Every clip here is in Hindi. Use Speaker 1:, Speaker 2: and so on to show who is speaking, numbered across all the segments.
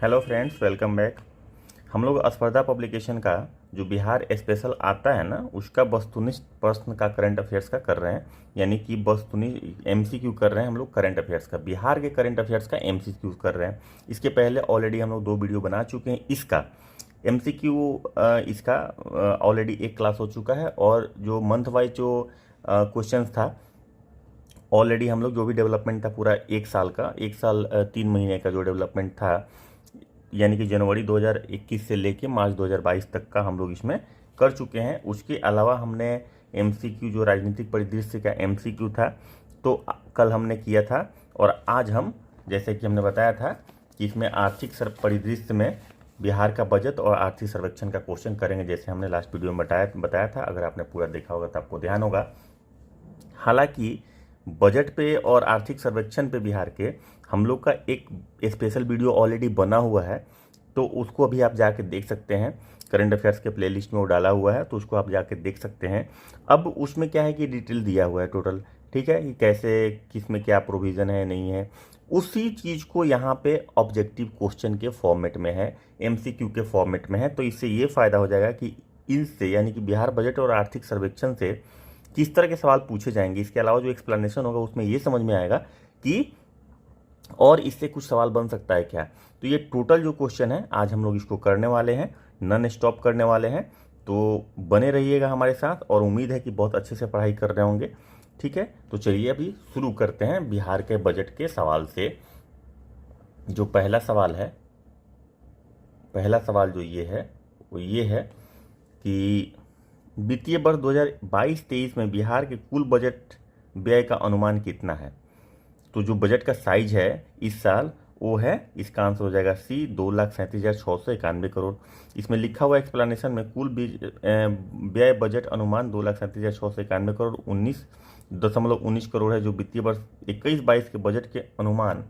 Speaker 1: Hello friends, welcome back. हम लोग स्पर्धा पब्लिकेशन का जो बिहार स्पेशल आता है ना, उसका वस्तुनिष्ठ प्रश्न का करंट अफेयर्स का कर रहे हैं। यानी कि वस्तुनिष्ठ एमसीक्यू कर रहे हैं हम लोग करंट अफेयर्स का, बिहार के करंट अफेयर्स का एमसीक्यू कर रहे हैं। इसके पहले ऑलरेडी हम लोग 2 वीडियो बना चुके हैं। इसका एमसीक्यू इसका ऑलरेडी एक क्लास हो चुका है, और जो मंथ वाइज जो क्वेश्चंस था ऑलरेडी हम लोग जो भी डेवलपमेंट था पूरा 1 साल का, 1 साल 3 महीने का जो डेवलपमेंट था, यानी कि जनवरी 2021 से लेके मार्च 2022 तक का हम लोग इसमें कर चुके हैं। उसके अलावा हमने एमसीक्यू जो राजनीतिक परिदृश्य का एमसीक्यू था तो कल हमने किया था, और आज हम जैसे कि हमने बताया था कि इसमें आर्थिक परिदृश्य में बिहार का बजट और आर्थिक सर्वेक्षण का क्वेश्चन करेंगे, जैसे हमने लास्ट वीडियो में बताया था। अगर आपने पूरा देखा होगा तो आपको ध्यान होगा। हालांकि बजट पे और आर्थिक सर्वेक्षण पे बिहार के हम लोग का एक स्पेशल वीडियो ऑलरेडी बना हुआ है, तो उसको अभी आप जाके देख सकते हैं। करंट अफेयर्स के प्लेलिस्ट में वो डाला हुआ है, तो उसको आप जाके देख सकते हैं। अब उसमें क्या है कि डिटेल दिया हुआ है टोटल, ठीक है, कि कैसे किस में क्या प्रोविज़न है नहीं है। उसी चीज़ को यहाँ पे ऑब्जेक्टिव क्वेश्चन के फॉर्मेट में है, एमसीक्यू के फॉर्मेट में है। तो इससे ये फ़ायदा हो जाएगा कि इनसे, यानी कि बिहार बजट और आर्थिक सर्वेक्षण से किस तरह के सवाल पूछे जाएंगे। इसके अलावा जो एक्सप्लेनेशन होगा उसमें ये समझ में आएगा कि और इससे कुछ सवाल बन सकता है क्या। तो ये टोटल जो क्वेश्चन है आज हम लोग इसको करने वाले हैं, नॉन स्टॉप करने वाले हैं। तो बने रहिएगा हमारे साथ, और उम्मीद है कि बहुत अच्छे से पढ़ाई कर रहे होंगे। ठीक है, तो चलिए अभी शुरू करते हैं बिहार के बजट के सवाल से। जो पहला सवाल है, पहला सवाल जो ये है वो ये है कि वित्तीय वर्ष 2022-23 में बिहार के कुल बजट व्यय का अनुमान कितना है। तो जो बजट का साइज है इस साल वो है, इसका आंसर हो जाएगा सी, 2,37,691 करोड़। इसमें लिखा हुआ एक्सप्लेनेशन में कुल व्यय बजट अनुमान 2,37,691 करोड़ 19.19 करोड़ है। जो वित्तीय वर्ष 21-22 के बजट के अनुमान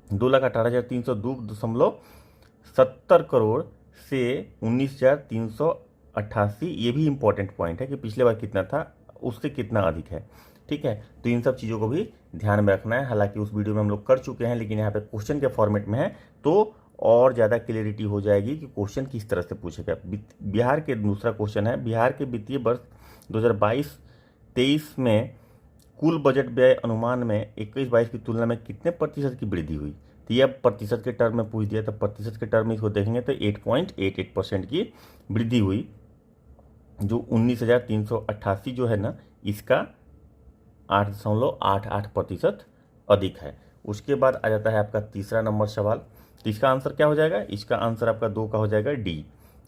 Speaker 1: 2,18,302.70 करोड़ से 19,388, ये भी इंपॉर्टेंट पॉइंट है कि पिछले बार कितना था उससे कितना अधिक है। ठीक है, तो इन सब चीज़ों को भी ध्यान में रखना है। हालांकि उस वीडियो में हम लोग कर चुके हैं, लेकिन यहाँ पे क्वेश्चन के फॉर्मेट में है तो और ज़्यादा क्लियरिटी हो जाएगी कि क्वेश्चन किस तरह से पूछेगा। बिहार के दूसरा क्वेश्चन है, बिहार के वित्तीय वर्ष 2022-23 में कुल बजट व्यय अनुमान में 21-22 की तुलना में कितने प्रतिशत की वृद्धि हुई। तो ये अब प्रतिशत के टर्म में पूछ दिया, तो प्रतिशत के टर्म में इसको देखेंगे तो 8.88% की वृद्धि हुई। जो 19,388 जो है ना, इसका 8.88% अधिक है। उसके बाद आ जाता है आपका तीसरा नंबर सवाल। तो इसका आंसर क्या हो जाएगा, इसका आंसर आपका 2 का हो जाएगा डी।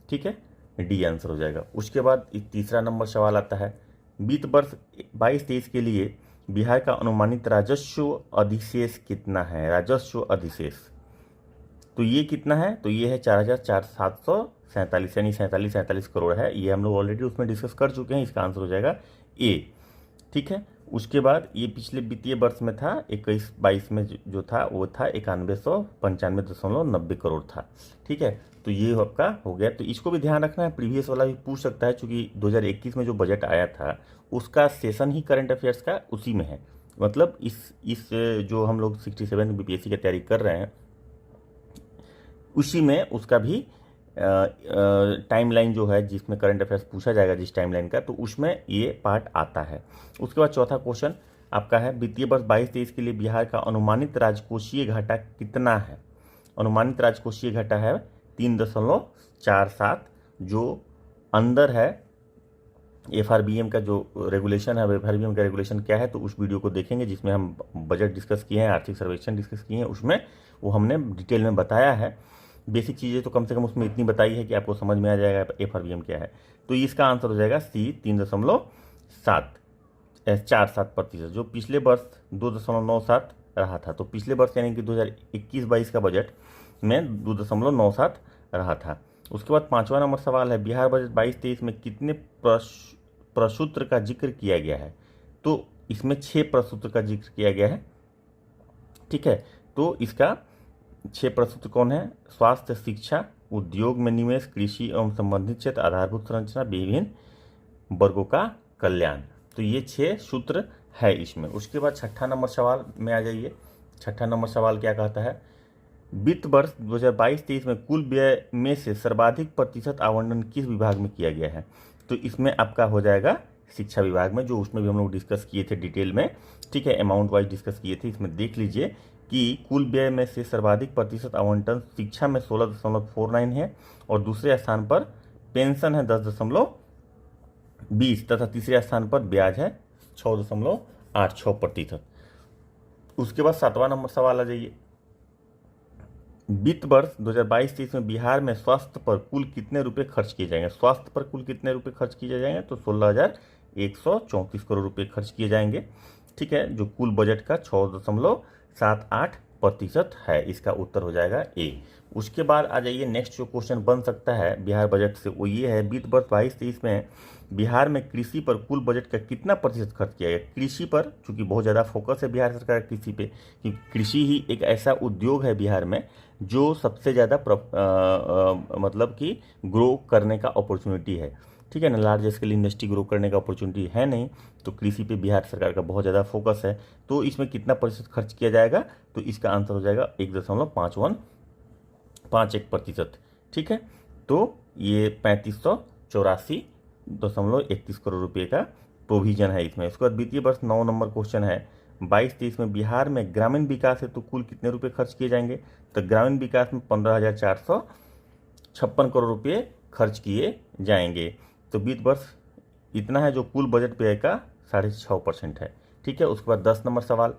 Speaker 1: ठीक है, डी आंसर हो जाएगा। उसके बाद तीसरा नंबर सवाल आता है, वित्त वर्ष 22-23 के लिए बिहार का अनुमानित राजस्व अधिशेष कितना है। राजस्व अधिशेष तो ये कितना है, तो ये है 4,747, यानी 47 करोड़ है। ये हम लोग ऑलरेडी उसमें डिस्कस कर चुके हैं, इसका आंसर हो जाएगा ए। ठीक है, उसके बाद ये पिछले वित्तीय वर्ष में था 21-22 में जो था वो था 9195.90 करोड़ था। ठीक है, तो ये आपका हो गया। तो इसको भी ध्यान रखना है, प्रीवियस वाला भी पूछ सकता है, क्योंकि 2021 में जो बजट आया था उसका सेशन ही करंट अफेयर्स का उसी में है। मतलब इस जो हम लोग 67 बीपीएससी की तैयारी कर रहे हैं उसी में उसका भी टाइमलाइन जो है जिसमें करंट अफेयर्स पूछा जाएगा जिस टाइमलाइन का, तो उसमें ये पार्ट आता है। उसके बाद चौथा क्वेश्चन आपका है, वित्तीय वर्ष 22-23 के लिए बिहार का अनुमानित राजकोषीय घाटा कितना है। अनुमानित राजकोषीय घाटा है 3.47, जो अंदर है एफआरबीएम का जो रेगुलेशन है। एफआरबीएम का रेगुलेशन क्या है, तो उस वीडियो को देखेंगे जिसमें हम बजट डिस्कस किए हैं, आर्थिक सर्वेक्षण डिस्कस किए हैं, उसमें वो हमने डिटेल में बताया है। बेसिक चीज़ें तो कम से कम उसमें इतनी बताई है कि आपको समझ में आ जाएगा एफआरबीएम क्या है। तो इसका आंसर हो जाएगा सी, 3.47%। जो पिछले वर्ष 2.97 रहा था, तो पिछले वर्ष यानी कि 2021-22 का बजट में 2.97 रहा था। उसके बाद पांचवा नंबर सवाल है, बिहार बजट 22-23 में कितने प्रसूत्र का जिक्र किया गया है। तो इसमें 6 प्रसूत्र का जिक्र किया गया है। ठीक है, तो इसका 6 प्रसूत्र कौन है, स्वास्थ्य, शिक्षा, उद्योग में निवेश, कृषि एवं संबंधित क्षेत्र, आधारभूत संरचना, विभिन्न वर्गों का कल्याण। तो ये 6 सूत्र है इसमें। उसके बाद छठा नंबर सवाल में आ जाइए। छठा नंबर सवाल क्या कहता है, वित्त वर्ष 2022-23 में कुल व्यय में से सर्वाधिक प्रतिशत आवंटन किस विभाग में किया गया है? तो इसमें आपका हो जाएगा शिक्षा विभाग में, जो उसमें भी हम लोग डिस्कस किए थे डिटेल में, ठीक है, अमाउंट वाइज डिस्कस किए थे। इसमें देख लीजिए कि कुल व्यय में से सर्वाधिक प्रतिशत आवंटन शिक्षा में 16.49 है, और दूसरे स्थान पर पेंशन है 10.20 तथा तीसरे स्थान पर ब्याज है 6.86%। उसके बाद 7वां नंबर सवाल आ जाइए। वित्त वर्ष 2022-23 में बिहार में स्वास्थ्य पर कुल कितने रुपए खर्च किए जाएंगे? स्वास्थ्य पर कुल कितने रुपए खर्च किए जाएंगे? तो 16,134 करोड़ रुपए खर्च किए जाएंगे, ठीक है, जो कुल बजट का 6.78% है। इसका उत्तर हो जाएगा ए। उसके बाद आ जाइए, नेक्स्ट जो क्वेश्चन बन सकता है बिहार बजट से वो ये है, वित्त वर्ष 22-23 में बिहार में कृषि पर कुल बजट का कितना प्रतिशत खर्च किया गया? कृषि पर, चूंकि बहुत ज़्यादा फोकस है बिहार सरकार कृषि पे, क्योंकि कृषि ही एक ऐसा उद्योग है बिहार में जो सबसे ज़्यादा मतलब कि ग्रो करने का अपॉर्चुनिटी है, ठीक है ना। लार्ज स्केल इंडस्ट्री ग्रो करने का अपॉर्चुनिटी है नहीं, तो कृषि पे बिहार सरकार का बहुत ज़्यादा फोकस है। तो इसमें कितना प्रतिशत खर्च किया जाएगा? तो इसका आंसर हो जाएगा 1.51%, ठीक है। तो ये 3584.31 करोड़ रुपए का प्रोविजन है इसमें। उसके बाद वित्तीय वर्ष 9 नंबर क्वेश्चन है, 22-23 में बिहार में ग्रामीण विकास है तो कुल कितने रुपए खर्च किए जाएंगे? तो ग्रामीण विकास में 15,456 करोड़ रुपए खर्च किए जाएंगे। तो वित्त वर्ष इतना है जो कुल बजट व्यय का 6.5% है, ठीक है। उसके बाद 10 नंबर सवाल,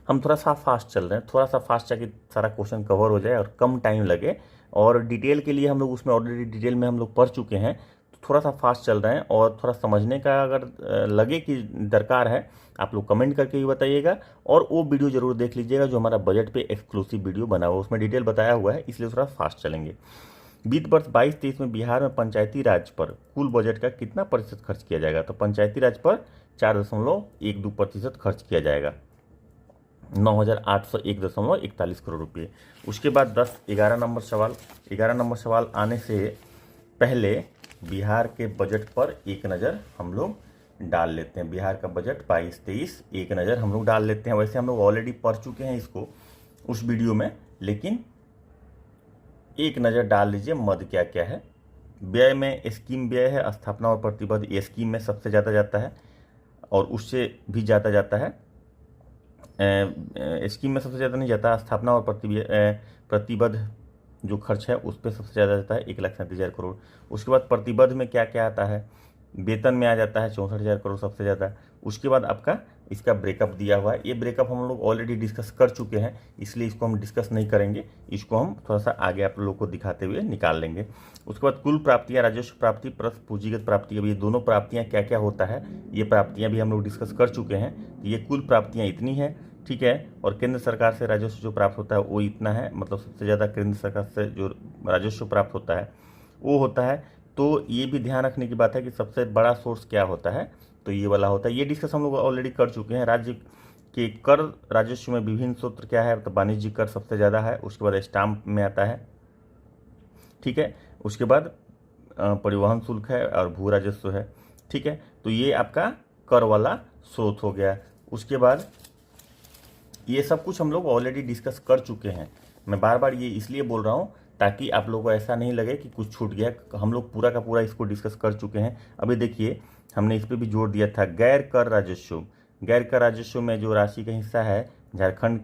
Speaker 1: हम थोड़ा सा फास्ट चल रहे हैं, थोड़ा सा फास्ट ताकि सारा क्वेश्चन कवर हो जाए और कम टाइम लगे, और डिटेल के लिए हम लोग उसमें ऑलरेडी डिटेल में हम लोग पढ़ चुके हैं, तो थोड़ा सा फास्ट चल रहे हैं। और थोड़ा समझने का अगर लगे कि दरकार है, आप लोग कमेंट करके भी बताइएगा, और वो वीडियो जरूर देख लीजिएगा जो हमारा बजट पे एक्सक्लूसिव वीडियो बना हुआ है, उसमें डिटेल बताया हुआ है, इसलिए थोड़ा फास्ट चलेंगे। वित्त वर्ष 22-23 में बिहार में पंचायती राज पर कुल बजट का कितना प्रतिशत खर्च किया जाएगा? तो पंचायती राज पर 4.12% खर्च किया जाएगा, 9,801.41 करोड़ रुपये। उसके बाद 11 नंबर सवाल आने से पहले बिहार के बजट पर एक नज़र हम लोग डाल लेते हैं। बिहार का बजट 22-23 एक नज़र हम लोग डाल लेते हैं। वैसे हम लोग ऑलरेडी पढ़ चुके हैं इसको उस वीडियो में, लेकिन एक नज़र डाल लीजिए मद क्या क्या है। व्यय में स्कीम व्यय है, स्थापना और प्रतिबद्ध, ये स्कीम में सबसे ज़्यादा जाता है, और उससे भी ज़्यादा जाता है, स्कीम में सबसे ज़्यादा नहीं जाता, स्थापना और प्रतिबद्ध जो खर्च है उस पर सबसे ज़्यादा जाता है 1,37,000 करोड़। उसके बाद प्रतिबद्ध में क्या क्या आता है? वेतन में आ जाता है 64,000 करोड़ सबसे ज़्यादा। उसके बाद आपका इसका ब्रेकअप दिया हुआ है, ये ब्रेकअप हम लोग ऑलरेडी डिस्कस कर चुके हैं, इसलिए इसको हम डिस्कस नहीं करेंगे, इसको हम थोड़ा सा आगे आप लोगों को दिखाते हुए निकाल लेंगे। उसके बाद कुल प्राप्तियाँ, राजस्व प्राप्ति प्लस पूंजीगत प्राप्ति, अब ये दोनों प्राप्तियाँ क्या क्या होता है, ये प्राप्तियाँ भी हम लोग डिस्कस कर चुके हैं। ये कुल प्राप्तियाँ इतनी है, ठीक है, और केंद्र सरकार से राजस्व जो प्राप्त होता है वो इतना है, मतलब सबसे ज़्यादा केंद्र सरकार से जो राजस्व प्राप्त होता है वो होता है। तो ये भी ध्यान रखने की बात है कि सबसे बड़ा सोर्स क्या होता है, तो ये वाला होता है। ये डिस्कस हम लोग ऑलरेडी कर चुके हैं। राज्य के कर राजस्व में विभिन्न सूत्र क्या है, तो वाणिज्यिक कर सबसे ज़्यादा है, उसके बाद स्टाम्प में आता है, ठीक है, उसके बाद परिवहन शुल्क है और भू राजस्व है, ठीक है। तो ये आपका कर वाला स्रोत हो गया। उसके बाद ये सब कुछ हम लोग ऑलरेडी डिस्कस कर चुके हैं। मैं बार बार ये इसलिए बोल रहा हूँ ताकि आप लोगों को ऐसा नहीं लगे कि कुछ छूट गया, हम लोग पूरा का पूरा इसको डिस्कस कर चुके हैं। अभी देखिए हमने इस पर भी जोर दिया था, गैर कर राजस्व में जो राशि का हिस्सा है, झारखंड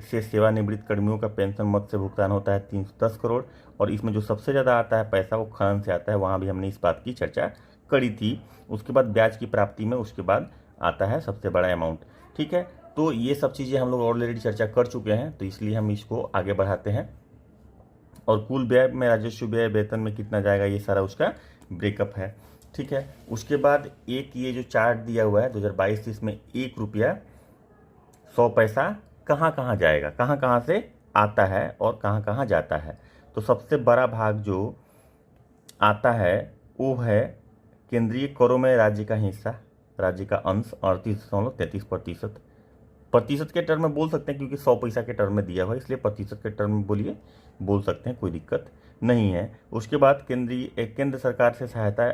Speaker 1: से सेवानिवृत्त कर्मियों का पेंशन मद से भुगतान होता है 310 करोड़, और इसमें जो सबसे ज़्यादा आता है पैसा वो खनन से आता है, वहाँ भी हमने इस बात की चर्चा करी थी। उसके बाद ब्याज की प्राप्ति में उसके बाद आता है सबसे बड़ा अमाउंट, ठीक है। तो ये सब चीज़ें हम लोग ऑलरेडी चर्चा कर चुके हैं, तो इसलिए हम इसको आगे बढ़ाते हैं। और कुल व्यय में राजस्व व्यय वेतन में कितना जाएगा, ये सारा उसका ब्रेकअप है, ठीक है। उसके बाद एक ये जो चार्ट दिया हुआ है 2022-23 में 1 रुपया 100 पैसा कहाँ कहाँ जाएगा, कहाँ कहाँ से आता है और कहाँ कहाँ जाता है। तो सबसे बड़ा भाग जो आता है वो है केंद्रीय करों में राज्य का हिस्सा, राज्य का अंश 38.33%। प्रतिशत के टर्म में बोल सकते हैं क्योंकि 100 पैसा के टर्म में दिया हुआ है, इसलिए प्रतिशत के टर्म में बोल सकते हैं, कोई दिक्कत नहीं है। उसके बाद केंद्र सरकार से सहायता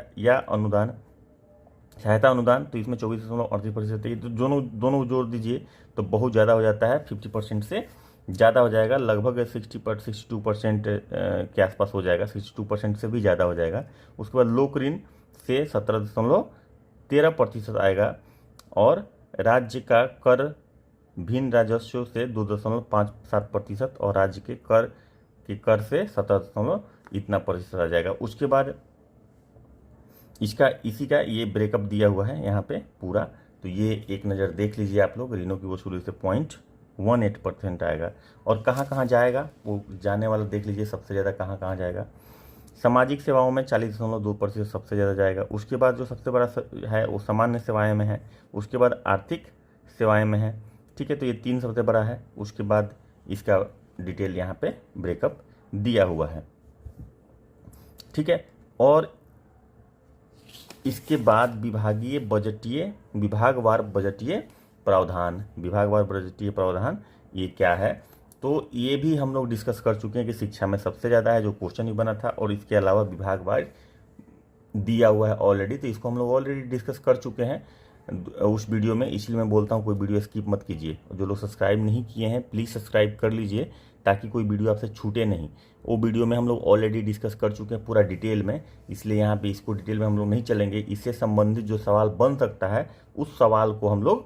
Speaker 1: अनुदान, तो इसमें 24.38% है। तो दोनों जोड़ दीजिए तो बहुत ज़्यादा हो जाता है, 50% से ज़्यादा हो जाएगा, लगभग 62% के आसपास हो जाएगा, 62% से भी ज़्यादा हो जाएगा। उसके बाद लोक ऋण से 17.13% आएगा, और राज्य का कर भिन्न राजस्व से 2.57%, और राज्य के कर से 17 इतना प्रतिशत आ जाएगा। उसके बाद इसी का ये ब्रेकअप दिया हुआ है यहाँ पे पूरा, तो ये एक नज़र देख लीजिए आप लोग। ऋणों की वसूली से 0.18% आएगा, और कहाँ कहाँ जाएगा वो जाने वाला देख लीजिए, सबसे ज़्यादा कहाँ कहाँ जाएगा। सामाजिक सेवाओं में 40.2% सबसे ज़्यादा जाएगा। उसके बाद जो सबसे बड़ा है वो सामान्य सेवाएं में है, उसके बाद आर्थिक सेवाएं में है, ठीक है। तो ये 3 सबसे बड़ा है। उसके बाद इसका डिटेल यहाँ पे ब्रेकअप दिया हुआ है, ठीक है। और इसके बाद विभागवार बजटीय प्रावधान ये क्या है, तो ये भी हम लोग डिस्कस कर चुके हैं कि शिक्षा में सबसे ज़्यादा है, जो क्वेश्चन ही बना था, और इसके अलावा विभागवार दिया हुआ है ऑलरेडी, तो इसको हम लोग ऑलरेडी डिस्कस कर चुके हैं उस वीडियो में। इसलिए मैं बोलता हूँ कोई वीडियो स्किप मत कीजिए। जो लोग सब्सक्राइब नहीं किए हैं प्लीज़ सब्सक्राइब कर लीजिए, ताकि कोई वीडियो आपसे छूटे नहीं। वो वीडियो में हम लोग ऑलरेडी डिस्कस कर चुके हैं पूरा डिटेल में, इसलिए यहाँ पे इसको डिटेल में हम लोग नहीं चलेंगे। इससे संबंधित जो सवाल बन सकता है उस सवाल को हम लोग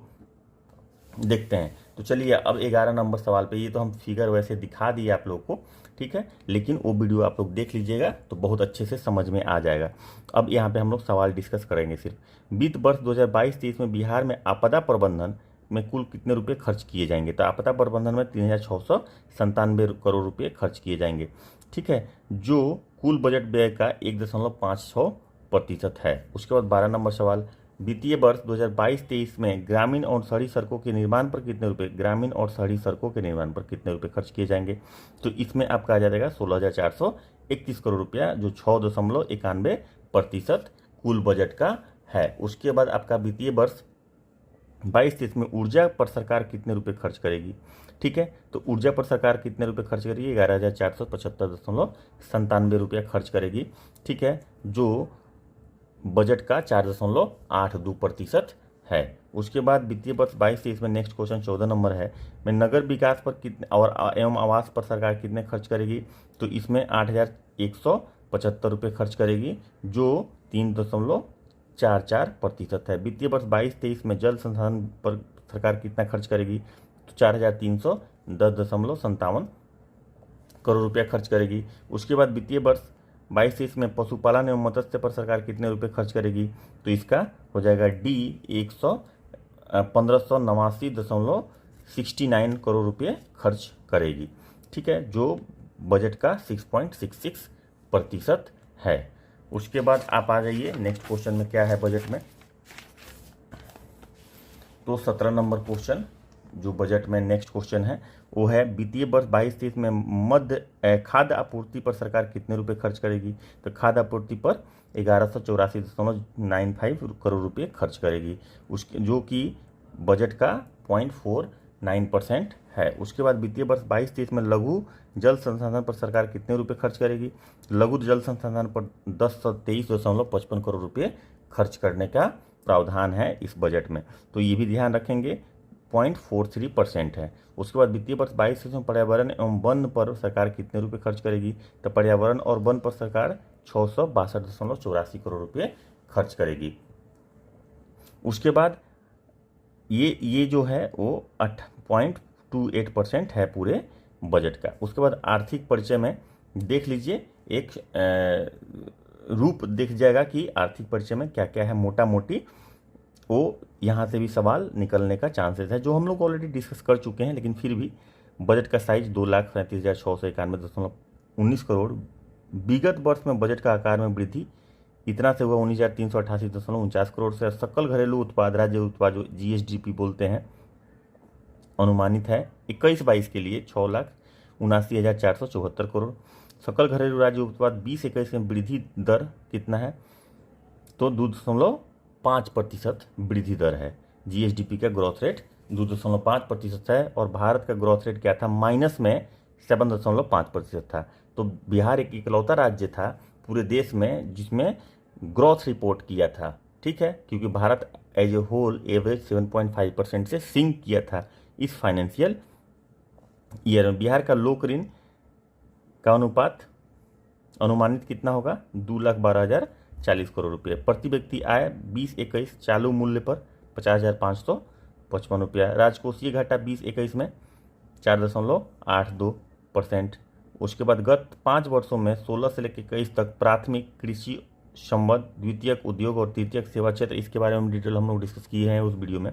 Speaker 1: देखते हैं। तो चलिए अब 11 नंबर सवाल पे, ये तो हम फिगर वैसे दिखा दिए आप लोग को, ठीक है, लेकिन वो वीडियो आप लोग देख लीजिएगा तो बहुत अच्छे से समझ में आ जाएगा। अब यहाँ पे हम लोग सवाल डिस्कस करेंगे सिर्फ। वित्त वर्ष 2022-23 में बिहार में आपदा प्रबंधन में कुल कितने रुपए खर्च किए जाएंगे, तो आपदा प्रबंधन में 3,697 करोड़ रुपये खर्च किए जाएंगे, ठीक है, जो कुल बजट व्यय का 1.56% है। उसके बाद 12 नंबर सवाल, वित्तीय वर्ष 2022-23 में ग्रामीण और शहरी सड़कों के निर्माण पर कितने रुपए खर्च किए जाएंगे, तो इसमें आपका आ जाएगा 16,431 करोड़ रुपया, जो 6.91% कुल बजट का है। उसके बाद आपका वित्तीय वर्ष 22-23 में ऊर्जा पर सरकार कितने रुपए खर्च करेगी, ठीक है, तो ऊर्जा पर सरकार कितने रुपए खर्च करेगी, 11,475.97 रुपया खर्च करेगी, ठीक है, जो बजट का 4.82% है। उसके बाद वित्तीय वर्ष 22-23 में नेक्स्ट क्वेश्चन 14 नंबर है, में नगर विकास पर कितने और एवं आवास पर सरकार कितने खर्च करेगी, तो इसमें 8,175 रुपये खर्च करेगी, जो 3.44% है। वित्तीय वर्ष 22-23 में जल संसाधन पर सरकार कितना खर्च करेगी, तो 4,310.57 करोड़ रुपया खर्च करेगी। उसके बाद वित्तीय वर्ष 22-23 में पशुपालन एवं मत्स्य पर सरकार कितने रुपए खर्च करेगी, तो इसका हो जाएगा डी 1589.69 करोड़ रुपये खर्च करेगी, ठीक है, जो बजट का 6.66% है। उसके बाद आप आ जाइए नेक्स्ट क्वेश्चन में क्या है बजट में, तो 17 नंबर क्वेश्चन जो बजट में नेक्स्ट क्वेश्चन है वो है, वित्तीय वर्ष 22-23 में खाद्य आपूर्ति पर सरकार कितने रुपए खर्च करेगी, तो खाद्य आपूर्ति पर 1184.95 करोड़ रुपये खर्च करेगी, उसके जो कि बजट का 0.49% है। उसके बाद वित्तीय वर्ष 22-23 में लघु जल संसाधन पर सरकार कितने रुपए खर्च करेगी, लघु जल संसाधन पर 1023.55 करोड़ रुपये खर्च करने का प्रावधान है इस बजट में, तो ये भी ध्यान रखेंगे 0.43% है। उसके बाद वित्तीय वर्ष 22-23 में पर्यावरण एवं वन पर सरकार कितने रुपए खर्च करेगी, तो पर्यावरण और वन पर सरकार 662.84 करोड़ रुपये खर्च करेगी। उसके बाद ये जो है वो 8.28% है पूरे बजट का। उसके बाद आर्थिक परिचय में देख लीजिए, एक रूप दिख जाएगा कि आर्थिक परिचय में क्या क्या है, मोटा मोटी वो यहाँ से भी सवाल निकलने का चांसेस है, जो हम लोग ऑलरेडी डिस्कस कर चुके हैं, लेकिन फिर भी बजट का साइज 2,37,691.19 करोड़। विगत वर्ष में बजट का आकार में वृद्धि इतना से हुआ 19,388.49 करोड़ से। सकल घरेलू उत्पाद राज्य उत्पाद जो GSDP बोलते हैं अनुमानित है 21-22 के लिए 6,79,474 करोड़। सकल घरेलू राज्य उत्पाद 20-21 में वृद्धि दर कितना है, तो 2.5% वृद्धि दर है। GSDP का ग्रोथ रेट 2.5% है, और भारत का ग्रोथ रेट क्या था, माइनस में 7.5% था। तो बिहार एक इकलौता राज्य था पूरे देश में जिसमें ग्रोथ रिपोर्ट किया था, ठीक है, क्योंकि Bharat as a whole average 7.5% से सिंक किया था इस फाइनेंशियल ईयर में बिहार का लोक ऋण का अनुपात अनुमानित कितना होगा? 2,12,040 करोड़ रुपये। प्रति व्यक्ति आय 20-21 चालू मूल्य पर 50,555 रुपया। राजकोषीय घाटा 20-21 में 4.82%। उसके बाद गत 5 वर्षों में 16 से लेकर 21 तक प्राथमिक कृषि संबद्ध, द्वितीयक उद्योग और तृतीयक सेवा क्षेत्र, इसके बारे में डिटेल हम लोग डिस्कस किए हैं उस वीडियो में।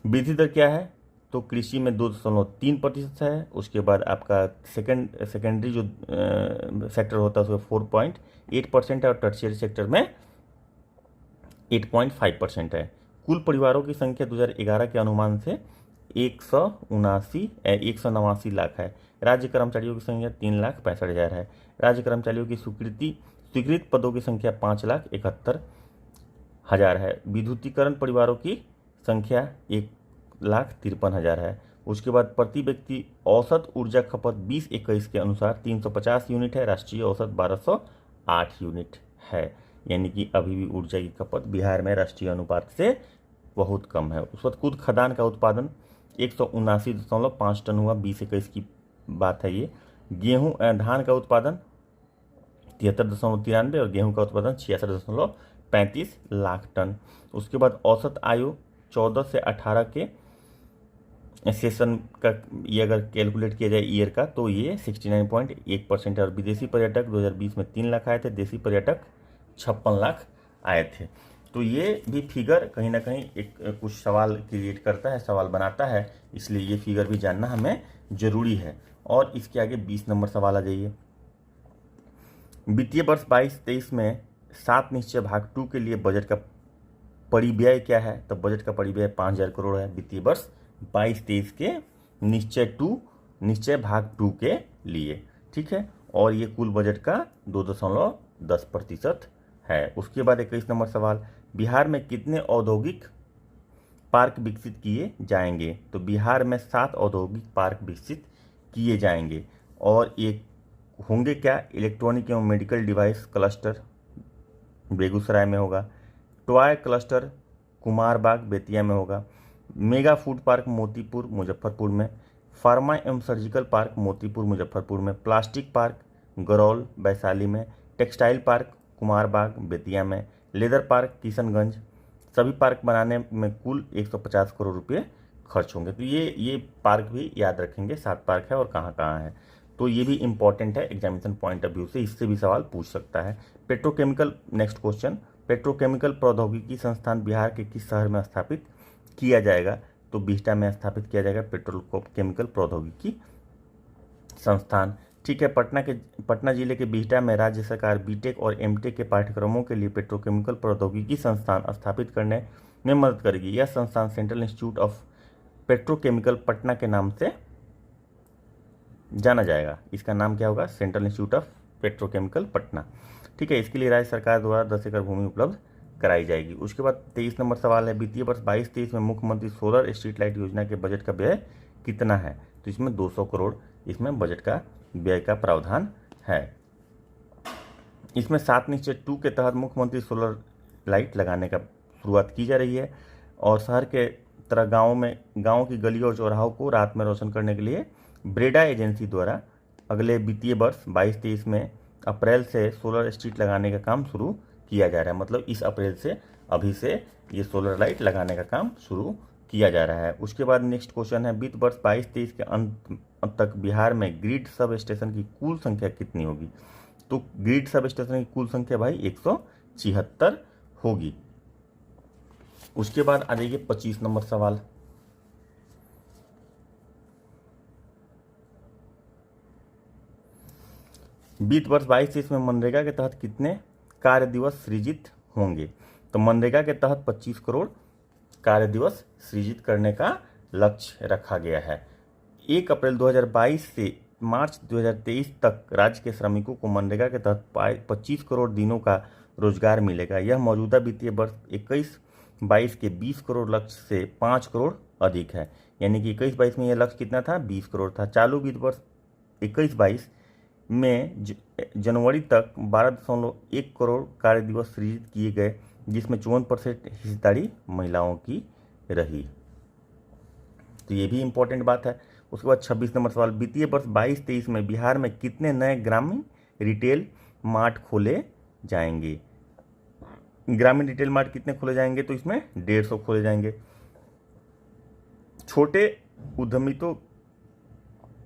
Speaker 1: वृद्धि दर क्या है? तो कृषि में 2.3% है। उसके बाद आपका सेकेंडरी जो सेक्टर होता है उसमें 4.8% है और टर्शियरी सेक्टर में 8.5% है। कुल परिवारों की संख्या 2011 के अनुमान से 189 लाख है। राज्य कर्मचारियों की संख्या 3,65,000 है। राज्य कर्मचारियों की स्वीकृत पदों की संख्या 5,71,000 है। विद्युतीकरण परिवारों की संख्या 1,53,000 है। उसके बाद प्रति व्यक्ति औसत ऊर्जा खपत 20-21 के अनुसार 350 यूनिट है। राष्ट्रीय औसत 1,208 यूनिट है। यानी कि अभी भी ऊर्जा की खपत बिहार में राष्ट्रीय अनुपात से बहुत कम है। उस वक्त खुद खदान का उत्पादन 179.5 टन हुआ, 20-21 की बात है ये। गेहूं धान का उत्पादन 73.93 और गेहूं का उत्पादन 66.35 लाख टन। उसके बाद औसत आयु 14 से 18 के सेशन का ये अगर कैलकुलेट किया जाए ईयर का तो ये 69.1% है। और विदेशी पर्यटक 2020 में 3 लाख आए थे, देशी पर्यटक 56 लाख आए थे। तो ये भी फिगर कहीं ना कहीं एक कुछ सवाल क्रिएट करता है, सवाल बनाता है, इसलिए ये फिगर भी जानना हमें जरूरी है। और इसके आगे 20 नंबर सवाल आ जाइए। वित्तीय वर्ष 22-23 में 7 निश्चय भाग 2 के लिए बजट का परिव्यय क्या है? तो बजट का परिव्यय 5,000 करोड़ है वित्तीय वर्ष 22-23 के निश्चय भाग 2 के लिए, ठीक है। और ये कुल बजट का 2.10% है। उसके बाद 21 नंबर सवाल, बिहार में कितने औद्योगिक पार्क विकसित किए जाएंगे? तो बिहार में 7 औद्योगिक पार्क विकसित किए जाएंगे। और ये होंगे क्या? इलेक्ट्रॉनिक एवं मेडिकल डिवाइस क्लस्टर बेगूसराय में होगा, टॉय क्लस्टर कुमारबाग बेतिया में होगा, mega food park Motipur Muzaffarpur में, फार्मा एवं सर्जिकल पार्क मोतीपुर मुजफ्फरपुर में, प्लास्टिक पार्क गरौल वैशाली में, टेक्सटाइल पार्क कुमारबाग बेतिया में, लेदर पार्क किशनगंज। सभी पार्क बनाने में कुल 150 करोड़ रुपये खर्च होंगे। तो ये पार्क भी याद रखेंगे, 7 पार्क है और कहाँ कहाँ है। तो ये भी इंपॉर्टेंट है एग्जामिनेशन पॉइंट ऑफ व्यू से, इससे भी सवाल पूछ सकता है। पेट्रोकेमिकल, नेक्स्ट क्वेश्चन, पेट्रोकेमिकल प्रौद्योगिकी संस्थान बिहार के किस शहर में स्थापित किया जाएगा? तो बिहटा में स्थापित किया जाएगा पेट्रोकेमिकल प्रौद्योगिकी संस्थान, ठीक है। पटना जिले के बिहटा में राज्य सरकार बीटेक और एमटेक के पाठ्यक्रमों के लिए पेट्रोकेमिकल प्रौद्योगिकी संस्थान स्थापित करने में मदद करेगी। यह संस्थान central institute of petrochemical Patna के नाम से जाना जाएगा। इसका नाम क्या होगा? Central institute of petrochemical Patna, ठीक है। इसके लिए राज्य सरकार द्वारा 10 एकड़ भूमि उपलब्ध कराई जाएगी। उसके बाद 23 नंबर सवाल है, वित्तीय वर्ष 22-23 में मुख्यमंत्री सोलर स्ट्रीट लाइट योजना के बजट का व्यय कितना है? तो इसमें 200 करोड़ इसमें बजट का व्यय का प्रावधान है। इसमें 7 निश्चय 2 के तहत मुख्यमंत्री सोलर लाइट लगाने का शुरुआत की जा रही है। और शहर के तरह गाँव की गलियों और चौराहों को रात में रोशन करने के लिए ब्रेडा एजेंसी द्वारा अगले वित्तीय वर्ष 22-23 में अप्रैल से सोलर स्ट्रीट लगाने का काम शुरू किया जा रहा है। मतलब इस अप्रैल से अभी से ये सोलर लाइट लगाने का काम शुरू किया जा रहा है। उसके बाद नेक्स्ट क्वेश्चन है, वित्त वर्ष 22-23 के अंत तक बिहार में ग्रिड सब स्टेशन की कुल संख्या कितनी होगी? तो ग्रिड सब स्टेशन की कुल संख्या भाई 176 होगी। उसके बाद आ जाइए 25 नंबर सवाल, वित्त वर्ष 22-23 में मनरेगा के तहत कितने कार्य दिवस सृजित होंगे? तो मनरेगा के तहत 25 करोड़ कार्य दिवस सृजित करने का लक्ष्य रखा गया है। 1 अप्रैल 2022 से मार्च 2023 तक राज्य के श्रमिकों को मनरेगा के तहत 25 करोड़ दिनों का रोजगार मिलेगा। यह मौजूदा वित्तीय वर्ष 21-22 के 20 करोड़ लक्ष्य से 5 करोड़ अधिक है। यानी कि 21-22 में यह लक्ष्य कितना था? 20 करोड़ था। चालू वित्त वर्ष 21-22 में जनवरी तक 12.1 करोड़ कार्य दिवस सृजित किए गए, जिसमें 54% हिस्सेदारी महिलाओं की रही। तो ये भी इंपॉर्टेंट बात है। उसके बाद 26 नंबर सवाल, वित्तीय वर्ष 22-23 में बिहार में कितने नए ग्रामीण रिटेल मार्ट खोले जाएंगे? ग्रामीण रिटेल मार्ट कितने खोले जाएंगे? तो इसमें 150 खोले जाएंगे। छोटे उद्यमी तो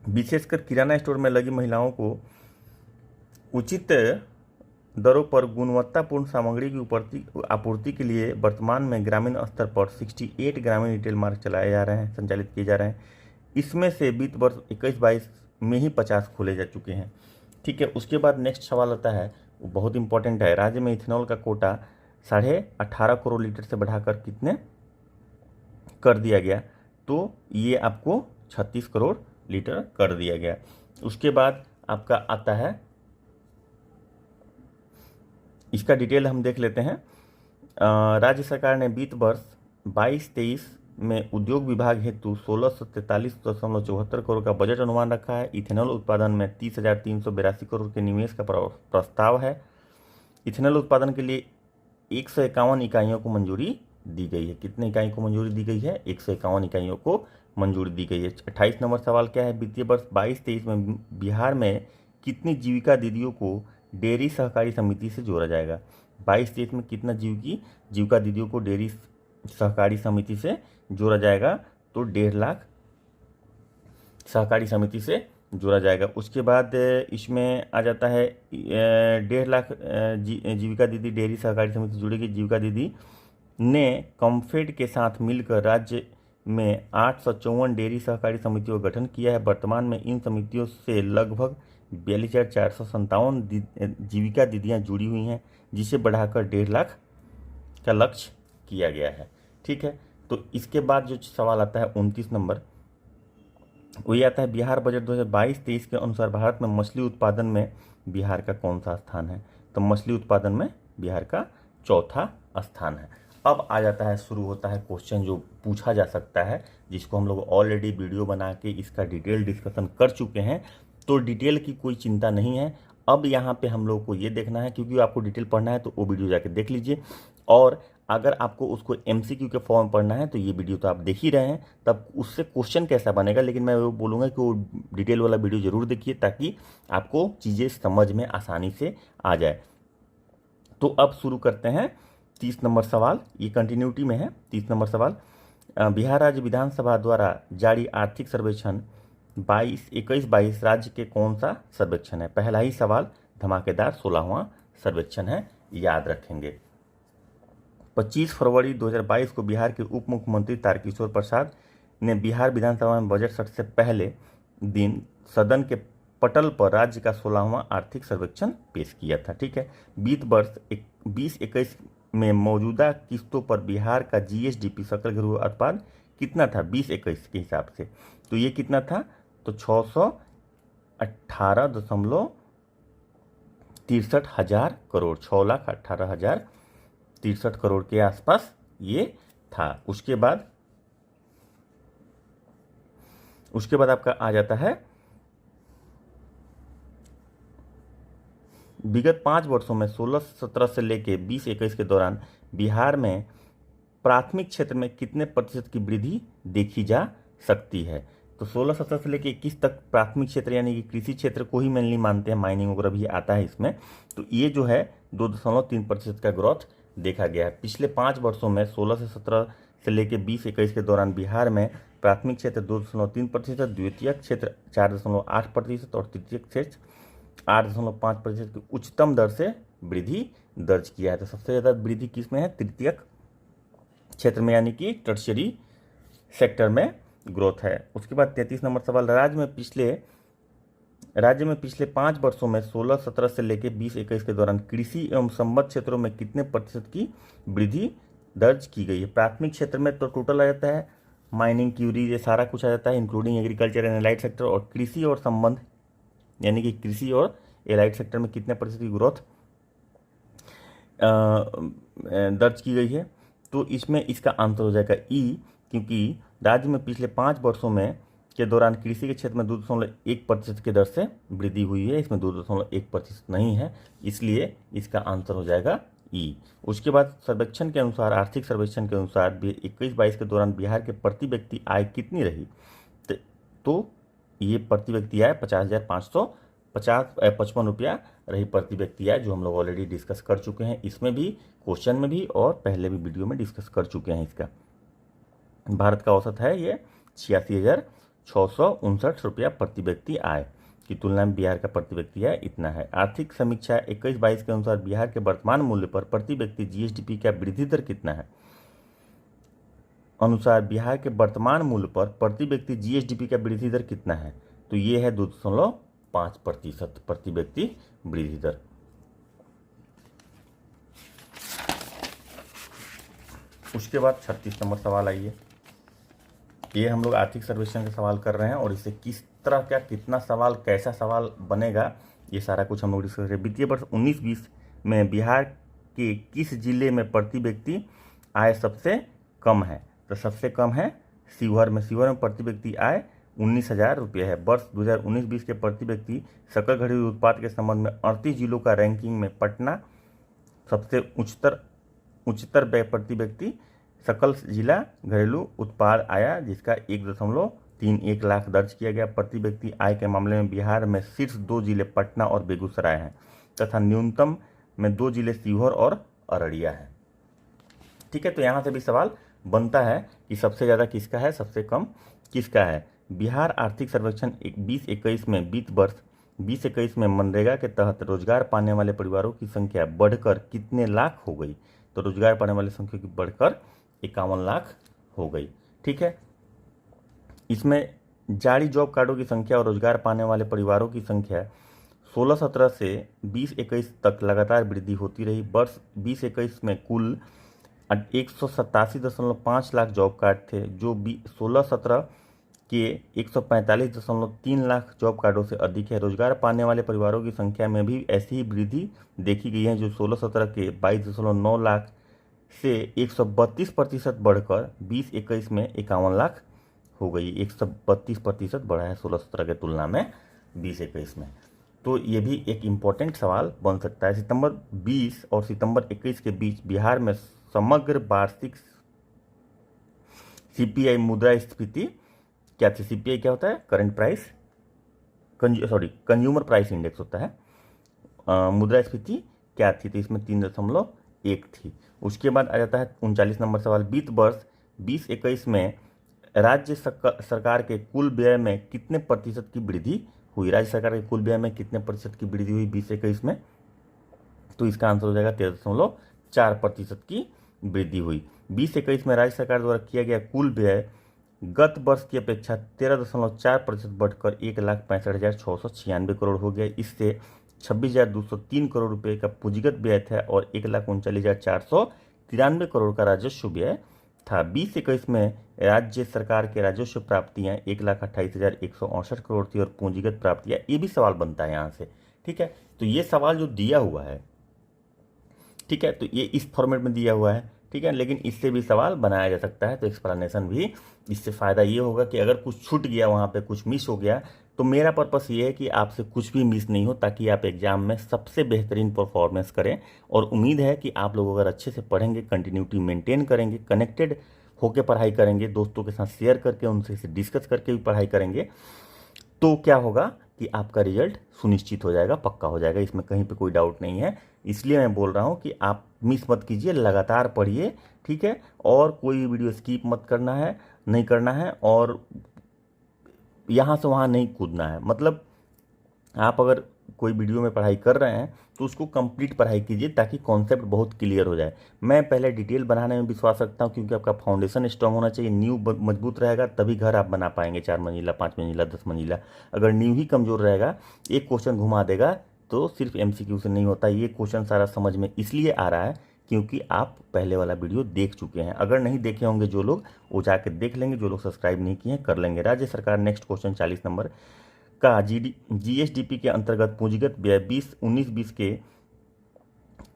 Speaker 1: विशेषकर किराना स्टोर में लगी महिलाओं को उचित दरों पर गुणवत्तापूर्ण सामग्री की आपूर्ति के लिए वर्तमान में ग्रामीण स्तर पर 68 ग्रामीण रिटेल मार्ट चलाए जा रहे हैं, संचालित किए जा रहे हैं। इसमें से वित्त वर्ष 21-22 में ही 50 खोले जा चुके हैं। ठीक है, उसके बाद नेक्स्ट सवाल आता है, वो बहुत इंपॉर्टेंट है। राज्य में इथेनॉल का कोटा 18.5 करोड़ लीटर से बढ़ाकर कितने कर दिया गया? तो ये आपको 36 करोड़ लीटर कर दिया गया। उसके बाद आपका आता है, इसका डिटेल हम देख लेते हैं। राज्य सरकार ने वित्त वर्ष 22-23 में उद्योग विभाग हेतु 1643.74 करोड़ का बजट अनुमान रखा है। इथेनॉल उत्पादन में 30,382 करोड़ के निवेश का प्रस्ताव है। इथेनॉल उत्पादन के लिए 151 इकाइयों को मंजूरी दी गई है। कितने इकाई को मंजूरी दी गई है? 151 इकाइयों को मंजूरी दी गई है। 28 नंबर सवाल क्या है? वित्तीय वर्ष 22-23 में बिहार में कितनी जीविका दीदियों को डेयरी सहकारी समिति से जोड़ा जाएगा? 22-23 में कितना जीविका दीदियों को डेयरी सहकारी समिति से जोड़ा जाएगा? तो 1.5 लाख सहकारी समिति से जोड़ा जाएगा। उसके बाद इसमें आ जाता है 1.5 लाख जीविका दीदी डेयरी सहकारी समिति से जुड़ेगी। जीविका दीदी ने कॉम्फेड के साथ मिलकर राज्य में 854 डेयरी सहकारी समितियों का गठन किया है। वर्तमान में इन समितियों से लगभग 42,457 जीविका दीदियाँ जुड़ी हुई हैं, जिसे बढ़ाकर 1.5 लाख का लक्ष्य किया गया है। ठीक है, तो इसके बाद जो सवाल आता है 29 नंबर, वही आता है बिहार बजट 2022-23 के अनुसार भारत में मछली उत्पादन में बिहार का कौन सा स्थान है? तो मछली उत्पादन में बिहार का 4था स्थान है। अब आ जाता है, शुरू होता है क्वेश्चन जो पूछा जा सकता है, जिसको हम लोग ऑलरेडी वीडियो बना के इसका डिटेल डिस्कशन कर चुके हैं, तो डिटेल की कोई चिंता नहीं है। अब यहाँ पे हम लोग को ये देखना है, क्योंकि आपको डिटेल पढ़ना है तो वो वीडियो जाके देख लीजिए, और अगर आपको उसको MCQ के फॉर्म पढ़ना है तो ये वीडियो तो आप देख ही रहे हैं, तब उससे क्वेश्चन कैसा बनेगा। लेकिन मैं वो बोलूँगा कि वो डिटेल वाला वीडियो ज़रूर देखिए, ताकि आपको चीज़ें समझ में आसानी से आ जाए। तो अब शुरू करते हैं 30 नंबर सवाल, ये कंटिन्यूटी में है। 30 नंबर सवाल, बिहार राज्य विधानसभा द्वारा जारी आर्थिक सर्वेक्षण 21-22 राज्य के कौन सा सर्वेक्षण है? पहला ही सवाल धमाकेदार 16वां सर्वेक्षण है, याद रखेंगे। 25 फरवरी 2022 को बिहार के उप मुख्यमंत्री तारकिशोर प्रसाद ने बिहार विधानसभा में बजट सत्र से पहले दिन सदन के पटल पर राज्य का 16वां आर्थिक सर्वेक्षण पेश किया था। ठीक है, वित्त वर्ष 20-21 में मौजूदा किस्तों पर बिहार का GSDP सकल घरेलू उत्पाद कितना था 20-21 के हिसाब से? तो ये कितना था? तो 618.63 हजार करोड़, 6,18,063 करोड़ के आसपास ये था। उसके बाद आपका आ जाता है, विगत 5 वर्षों में 16-17 से लेके 20-21 के दौरान बिहार में प्राथमिक क्षेत्र में कितने प्रतिशत की वृद्धि देखी जा सकती है? तो 16-17 से लेके 21 तक प्राथमिक क्षेत्र यानी कि कृषि क्षेत्र को ही मेनली मानते हैं, माइनिंग वगैरह भी आता है इसमें। तो ये जो है 2.3% का ग्रोथ देखा गया है। पिछले 5 वर्षों में 16 से 17 से लेके 20-21 के दौरान बिहार में प्राथमिक क्षेत्र 2.3%, द्वितीयक क्षेत्र 4.8% और तृतीयक क्षेत्र 8.5% की उच्चतम दर से वृद्धि दर्ज किया है। तो सबसे ज़्यादा वृद्धि किस में है? तृतीयक क्षेत्र में, यानी कि टर्शियरी सेक्टर में ग्रोथ है। उसके बाद 33 नंबर सवाल, राज्य में पिछले 5 वर्षों में 16-17 से लेकर 20-21 के दौरान कृषि एवं संबद्ध क्षेत्रों में कितने प्रतिशत की वृद्धि दर्ज की गई है? प्राथमिक क्षेत्र में तो टोटल आ जाता है माइनिंग, क्यूरी, ये सारा कुछ आ जाता है, including agriculture and allied sector, और कृषि और संबंध यानी कि कृषि और एलाइड सेक्टर में कितने प्रतिशत की ग्रोथ दर्ज की गई है? तो इसमें इसका आंसर हो जाएगा ई, क्योंकि राज्य में पिछले 5 वर्षों में के दौरान कृषि के क्षेत्र में 2.1% की दर से वृद्धि हुई है। इसमें 2.1% नहीं है, इसलिए इसका आंसर हो जाएगा ई। उसके बाद सर्वेक्षण के अनुसार, आर्थिक सर्वेक्षण के अनुसार 21-22 के दौरान बिहार के प्रति व्यक्ति आय कितनी रही? तो ये प्रति व्यक्ति आय 50,555 रुपया रही प्रति व्यक्ति आय, जो हम लोग ऑलरेडी डिस्कस कर चुके हैं, इसमें भी, क्वेश्चन में भी और पहले भी वीडियो में डिस्कस कर चुके हैं। इसका भारत का औसत है ये 86,659 रुपया प्रति व्यक्ति आय की तुलना में बिहार का प्रति व्यक्ति आय इतना है। आर्थिक समीक्षा 21-22 के अनुसार बिहार के वर्तमान मूल्य पर प्रति व्यक्ति जीएसडीपी का वृद्धि दर कितना है? अनुसार बिहार के वर्तमान मूल्य पर प्रति व्यक्ति जीएसडीपी का वृद्धि दर कितना है? तो ये है 2.5% प्रति व्यक्ति वृद्धि दर। उसके बाद 36 नंबर सवाल आइए। ये हम लोग आर्थिक सर्वेक्षण का सवाल कर रहे हैं और इससे किस तरह का कितना सवाल, कैसा सवाल बनेगा, ये सारा कुछ हम लोग डिस्कस करें। वित्तीय वर्ष 19-20 में बिहार के किस जिले में प्रति व्यक्ति आय सबसे कम है? तो सबसे कम है शिवहर में। शिवहर में प्रति व्यक्ति आय 19,000 रुपये है। वर्ष 2019-20 के प्रति व्यक्ति सकल घरेलू उत्पाद के संबंध में 38 जिलों का रैंकिंग में पटना सबसे उच्चतर प्रति व्यक्ति सकल जिला घरेलू उत्पाद आया, जिसका 1.31 लाख दर्ज किया गया। प्रति व्यक्ति आय के मामले में बिहार में शीर्ष 2 जिले पटना और बेगूसराय हैं तथा न्यूनतम में 2 जिले शिवहर और अररिया हैं। ठीक है, तो यहाँ से भी सवाल बनता है कि सबसे ज़्यादा किसका है, सबसे कम किसका है। बिहार आर्थिक सर्वेक्षण 2021 में वित्त वर्ष 2021 में मनरेगा के तहत रोजगार पाने वाले परिवारों की संख्या बढ़कर कितने लाख हो गई? तो रोजगार पाने वाली संख्या की बढ़कर 51 लाख हो गई। ठीक है, इसमें जारी जॉब कार्डों की संख्या और रोजगार पाने वाले परिवारों की संख्या 16-17 से 20-21 तक लगातार वृद्धि होती रही। वर्ष 2021 में कुल 187.5 लाख जॉब कार्ड थे, जो 16-17 के 145.3 लाख जॉब कार्डों से अधिक है। रोजगार पाने वाले परिवारों की संख्या में भी ऐसी ही वृद्धि देखी गई है, जो 16-17 के 22.9 लाख से 132% बढ़कर 2021 में 51 लाख हो गई। 132% बढ़ा है 16-17 के तुलना में 2021 में। तो ये भी एक इम्पोर्टेंट सवाल बन सकता है। सितंबर 20 और सितंबर 21 के बीच बिहार में समग्र वार्षिक सीपीआई मुद्रास्फीति क्या थी? सीपीआई क्या होता है? Current price, consumer price index होता है। मुद्रास्फीति क्या थी? तो इसमें 3.1 थी। उसके बाद आ जाता है 39 नंबर सवाल। वित्त वर्ष 2021 में राज्य सरकार के कुल व्यय में कितने प्रतिशत की वृद्धि हुई? राज्य सरकार के कुल व्यय में कितने प्रतिशत की वृद्धि हुई 2021 में? तो इसका आंसर हो जाएगा 13.4% की वृद्धि हुई। 2021 में राज्य सरकार द्वारा किया गया कुल व्यय गत वर्ष की अपेक्षा 13.4% बढ़कर 1,65,696 करोड़ हो गया। इससे 26,203 करोड़ रुपए का पूंजीगत व्यय था और 1,39,493 करोड़ का राजस्व व्यय था। 2021 में राज्य सरकार के राजस्व प्राप्तियां 1,28,168 करोड़ थी और पूंजीगत प्राप्तियां, ये भी सवाल बनता है यहाँ से। ठीक है, तो ये सवाल जो दिया हुआ है, ठीक है, तो ये इस फॉर्मेट में दिया हुआ है। ठीक है, लेकिन इससे भी सवाल बनाया जा सकता है। तो एक्सप्लेनेशन भी, इससे फ़ायदा ये होगा कि अगर कुछ छूट गया, वहाँ पे कुछ मिस हो गया, तो मेरा पर्पस ये है कि आपसे कुछ भी मिस नहीं हो, ताकि आप एग्जाम में सबसे बेहतरीन परफॉर्मेंस करें। और उम्मीद है कि आप लोग अगर अच्छे से पढ़ेंगे, कंटिन्यूटी मेंटेन करेंगे, कनेक्टेड होकर पढ़ाई करेंगे, दोस्तों के साथ शेयर करके, उनसे डिस्कस करके भी पढ़ाई करेंगे, तो क्या होगा कि आपका रिजल्ट सुनिश्चित हो जाएगा, पक्का हो जाएगा। इसमें कहीं पे कोई डाउट नहीं है। इसलिए मैं बोल रहा हूँ कि आप मिस मत कीजिए, लगातार पढ़िए। ठीक है, और कोई वीडियो स्किप मत करना है, नहीं करना है, और यहाँ से वहाँ नहीं कूदना है। मतलब आप अगर कोई वीडियो में पढ़ाई कर रहे हैं तो उसको कंप्लीट पढ़ाई कीजिए, ताकि कॉन्सेप्ट बहुत क्लियर हो जाए। मैं पहले डिटेल बनाने में विश्वास रखता हूँ, क्योंकि आपका फाउंडेशन स्ट्रांग होना चाहिए, नींव मजबूत रहेगा, तभी घर आप बना पाएंगे 4 मंजिला, 5 मंजिला, 10 मंजिला। अगर नींव ही कमज़ोर रहेगा, एक क्वेश्चन घुमा देगा, तो सिर्फ MCQ से नहीं होता। ये क्वेश्चन सारा समझ में इसलिए आ रहा है क्योंकि आप पहले वाला वीडियो देख चुके हैं। अगर नहीं देखे होंगे जो लोग, वो जाकर देख लेंगे। जो लोग सब्सक्राइब नहीं किए हैं, कर लेंगे। राज्य सरकार, नेक्स्ट क्वेश्चन 40 नंबर का GSDP के अंतर्गत पूंजीगत व्यय 19-20 के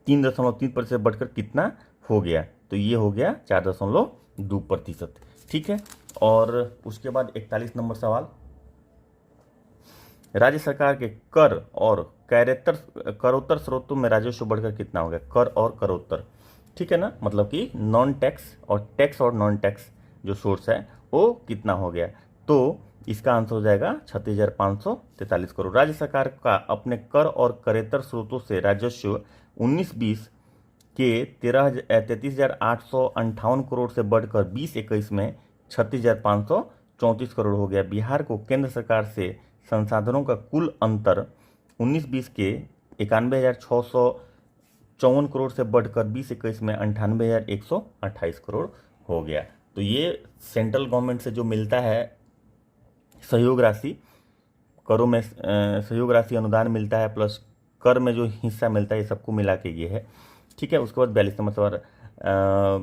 Speaker 1: 3.3% बढ़कर कितना हो गया? तो ये हो गया 4.2%। ठीक है, और उसके बाद 41 नंबर सवाल। राज्य सरकार के कर और करोत्तर स्रोतों में राजस्व बढ़कर कितना हो गया? कर और करोत्तर, ठीक है ना, मतलब कि नॉन टैक्स और टैक्स और नॉन टैक्स जो सोर्स है वो कितना हो गया? तो इसका आंसर हो जाएगा 36,543 करोड़। राज्य सरकार का अपने कर और करेतर स्रोतों से राजस्व 19-20 के 33,858 करोड़ से बढ़कर 20-21 में 36,534 करोड़ हो गया। बिहार को केंद्र सरकार से संसाधनों का कुल अंतर 19-20 के 91,654 करोड़ से बढ़कर 20-21 में 98,128 करोड़ हो गया। तो ये सेंट्रल गवर्नमेंट से जो मिलता है सहयोग राशि, करों में सहयोग राशि अनुदान मिलता है, प्लस कर में जो हिस्सा मिलता है, ये सबको मिला के ये है। ठीक है। उसके बाद 42 नंबर सवाल,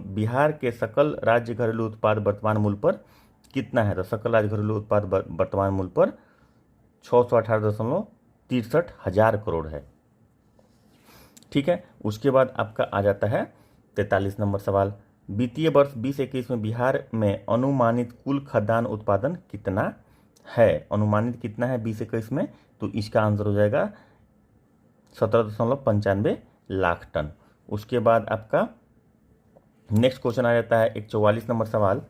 Speaker 1: बिहार के सकल राज्य घरेलू उत्पाद वर्तमान मूल्य पर कितना है? तो सकल राज्य घरेलू उत्पाद वर्तमान मूल्य पर 618.63 हजार करोड़ है। ठीक है। उसके बाद आपका आ जाता है 43 नंबर सवाल, वित्तीय वर्ष 2021 में बिहार में अनुमानित कुल खाद्यान्न उत्पादन कितना है? अनुमानित कितना है 2021 में? तो इसका आंसर हो जाएगा 17.95 लाख टन। उसके बाद आपका नेक्स्ट क्वेश्चन आ जाता है एक 44 नंबर सवाल,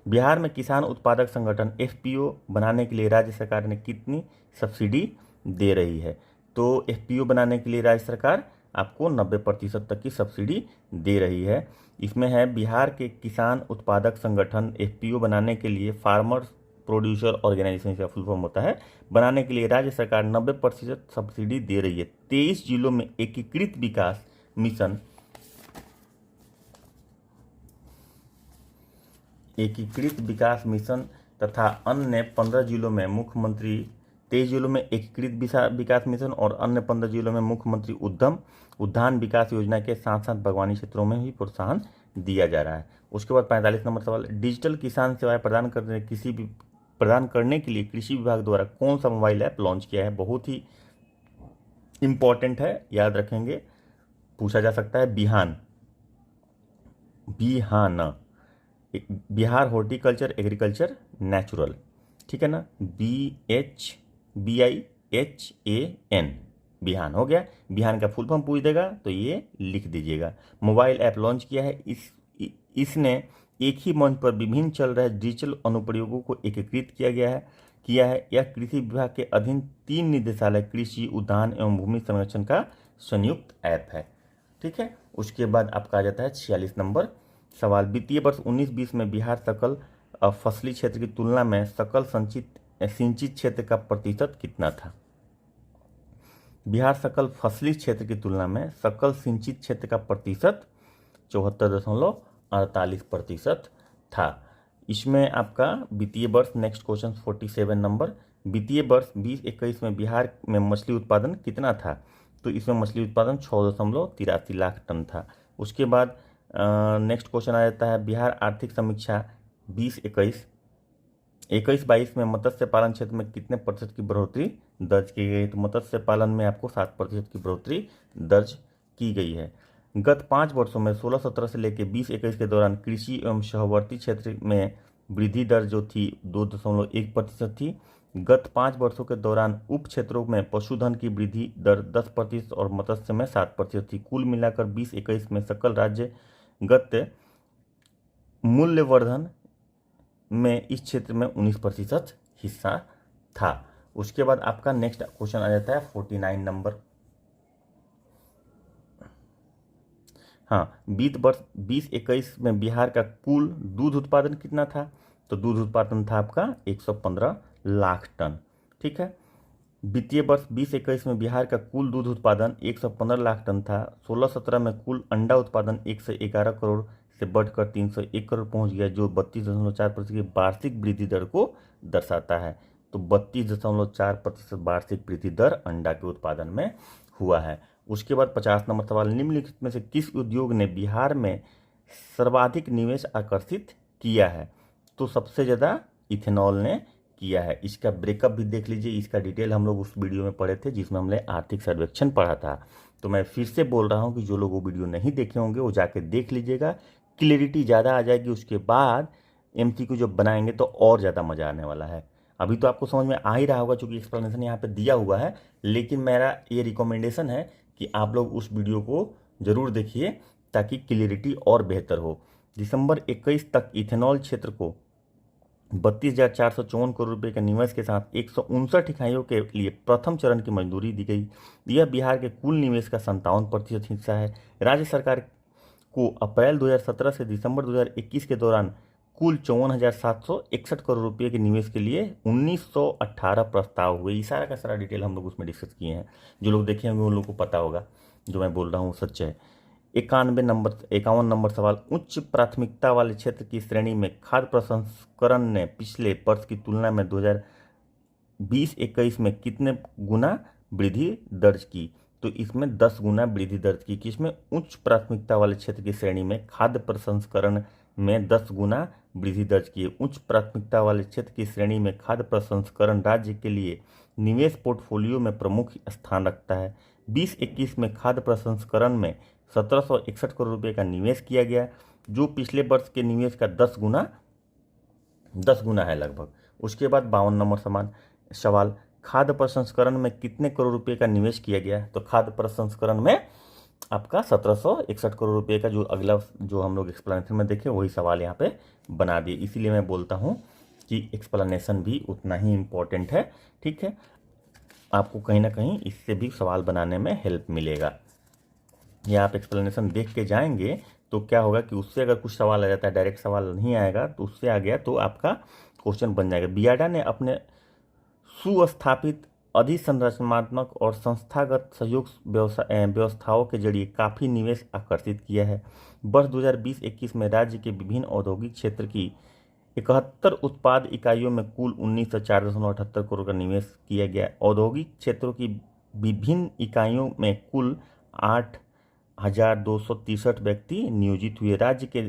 Speaker 1: बिहार में किसान उत्पादक संगठन एफपीओ बनाने के लिए राज्य सरकार ने कितनी सब्सिडी दे रही है? तो एफपीओ बनाने के लिए राज्य सरकार आपको 90% तक की सब्सिडी दे रही है। इसमें है बिहार के किसान उत्पादक संगठन एफपीओ बनाने के लिए, फार्मर्स प्रोड्यूसर ऑर्गेनाइजेशन का फुल फॉर्म होता है, बनाने के लिए राज्य सरकार 90% सब्सिडी दे रही है। 23 जिलों में एकीकृत विकास मिशन तथा अन्य 15 जिलों में मुख्यमंत्री 23 जिलों में एकीकृत विकास मिशन और अन्य 15 जिलों में मुख्यमंत्री उद्यान विकास योजना के साथ साथ बागवानी क्षेत्रों में भी प्रोत्साहन दिया जा रहा है। उसके बाद 45 नंबर सवाल, डिजिटल किसान सेवाएं प्रदान करने के लिए कृषि विभाग द्वारा कौन सा मोबाइल ऐप लॉन्च किया है? बहुत ही इंपॉर्टेंट है, याद रखेंगे, पूछा जा सकता है। बिहार हॉर्टिकल्चर एग्रीकल्चर नेचुरल, ठीक है ना, BHAN, बिहान हो गया। बिहान का फुल फॉर्म पूछ देगा तो ये लिख दीजिएगा। मोबाइल ऐप लॉन्च किया है। इसने एक ही मंच पर विभिन्न चल रहे डिजिटल अनुप्रयोगों को एकीकृत किया है। यह कृषि विभाग के अधीन 3 निदेशालय कृषि, उद्यान एवं भूमि संरक्षण का संयुक्त ऐप है। ठीक है। उसके बाद आपका आ जाता है 46 नंबर सवाल, वित्तीय वर्ष 19-20 में बिहार सकल फसली क्षेत्र की तुलना में सकल सिंचित क्षेत्र का प्रतिशत कितना था? बिहार सकल फसली क्षेत्र की तुलना में सकल सिंचित क्षेत्र का प्रतिशत 74.48% था। इसमें आपका वित्तीय वर्ष, नेक्स्ट क्वेश्चन 47 नंबर, वित्तीय वर्ष 2021 में बिहार में मछली उत्पादन कितना था? तो इसमें मछली उत्पादन 6.83 लाख टन था। उसके बाद नेक्स्ट क्वेश्चन आ जाता है, बिहार आर्थिक समीक्षा 2021-22 में मत्स्य पालन क्षेत्र में कितने प्रतिशत की बढ़ोतरी दर्ज की गई? तो मत्स्य पालन में आपको 7% की बढ़ोतरी दर्ज की गई है। गत 5 वर्षों में 16-17 से लेकर 20-21 के दौरान कृषि एवं सहवर्ती क्षेत्र में वृद्धि दर जो थी 2.1% थी। गत 5 वर्षों के दौरान उप क्षेत्रों में पशुधन की वृद्धि दर 10% और मत्स्य में 7% थी। कुल मिलाकर 20-21 में सकल राज्यगत मूल्यवर्धन में इस क्षेत्र में 19% हिस्सा था। उसके बाद आपका नेक्स्ट क्वेश्चन आ जाता है 49 नंबर। हाँ, वित्त वर्ष 2021 में बिहार का कुल दूध उत्पादन कितना था? तो दूध उत्पादन था आपका 115 लाख टन। ठीक है। वित्तीय वर्ष 2021 में बिहार का कुल दूध उत्पादन 115 लाख टन था। 16-17 में कुल अंडा उत्पादन 111 करोड़ से बढ़कर 301 करोड़ पहुंच गया, जो 32.4% की वार्षिक वृद्धि दर को दर्शाता है। तो 32.4% वार्षिक वृद्धि दर अंडा के उत्पादन में हुआ है। उसके बाद 50 नंबर सवाल, निम्नलिखित में से किस उद्योग ने बिहार में सर्वाधिक निवेश आकर्षित किया है? तो सबसे ज़्यादा इथेनॉल ने किया है। इसका ब्रेकअप भी देख लीजिए, इसका डिटेल हम लोग उस वीडियो में पढ़े थे जिसमें हमने आर्थिक सर्वेक्षण पढ़ा था। तो मैं फिर से बोल रहा हूँ कि जो लोग वो वीडियो नहीं देखे होंगे वो जाके देख लीजिएगा, क्लियरिटी ज़्यादा आ जाएगी। उसके बाद MCQ जब बनाएंगे तो और ज़्यादा मज़ा आने वाला है। अभी तो आपको समझ में आ ही रहा होगा क्योंकि एक्सप्लेनेशन यहाँ पे दिया हुआ है, लेकिन मेरा ये रिकमेंडेशन है कि आप लोग उस वीडियो को ज़रूर देखिए ताकि क्लियरिटी और बेहतर हो। दिसंबर 21 तक इथेनॉल क्षेत्र को 32,454 करोड़ रुपए के निवेश के साथ 159 इकाइयों के लिए प्रथम चरण की मंजूरी दी गई। यह बिहार के कुल निवेश का 57% हिस्सा है। राज्य सरकार को अप्रैल 2017 से दिसंबर 2021 के दौरान कुल 54,761 करोड़ रुपए के निवेश के लिए 1918 प्रस्ताव हुए। ये सारा का सारा डिटेल हम लोग उसमें डिस्कस किए हैं। जो लोग देखे होंगे उन लोगों को पता होगा जो मैं बोल रहा हूँ सच है। 51 नंबर सवाल, उच्च प्राथमिकता वाले क्षेत्र की श्रेणी में खाद्य प्रसंस्करण ने पिछले वर्ष की तुलना में 2020-21 में कितने गुना वृद्धि दर्ज की? तो इसमें 10 गुना वृद्धि दर्ज की। किसमें? उच्च प्राथमिकता वाले क्षेत्र की श्रेणी में खाद्य प्रसंस्करण में 10 गुना वृद्धि दर्ज की। उच्च प्राथमिकता वाले क्षेत्र की श्रेणी में खाद्य प्रसंस्करण राज्य के लिए निवेश पोर्टफोलियो में प्रमुख स्थान रखता है। 2021 में खाद्य प्रसंस्करण में 1761 करोड़ रुपए का निवेश किया गया, जो पिछले वर्ष के निवेश का 10 गुना है लगभग। उसके बाद 52 नंबर सवाल, खाद्य प्रसंस्करण में कितने करोड़ रुपए का निवेश किया गया? तो खाद्य प्रसंस्करण में आपका 1761 करोड़ रुपए का, जो अगला जो हम लोग एक्सप्लेनेशन में देखें वही सवाल यहाँ पे बना दिए। इसीलिए मैं बोलता हूँ कि एक्सप्लेनेशन भी उतना ही इम्पोर्टेंट है। ठीक है, आपको कहीं ना कहीं इससे भी सवाल बनाने में हेल्प मिलेगा। या आप एक्सप्लेनेशन देख के जाएंगे तो क्या होगा कि उससे अगर कुछ सवाल आ जाता है, डायरेक्ट सवाल नहीं आएगा तो उससे आ गया तो आपका क्वेश्चन बन जाएगा। बियाडा ने अपने सुस्थापित अधिसंरचनात्मक और संस्थागत सहयोग व्यवस्थाओं के जरिए काफ़ी निवेश आकर्षित किया है। वर्ष 2020-21 में राज्य के विभिन्न औद्योगिक क्षेत्र की 71 उत्पाद इकाइयों में कुल 1904.78 करोड़ का निवेश किया गया। औद्योगिक क्षेत्रों की विभिन्न इकाइयों में कुल 8,263 व्यक्ति नियोजित हुए। राज्य के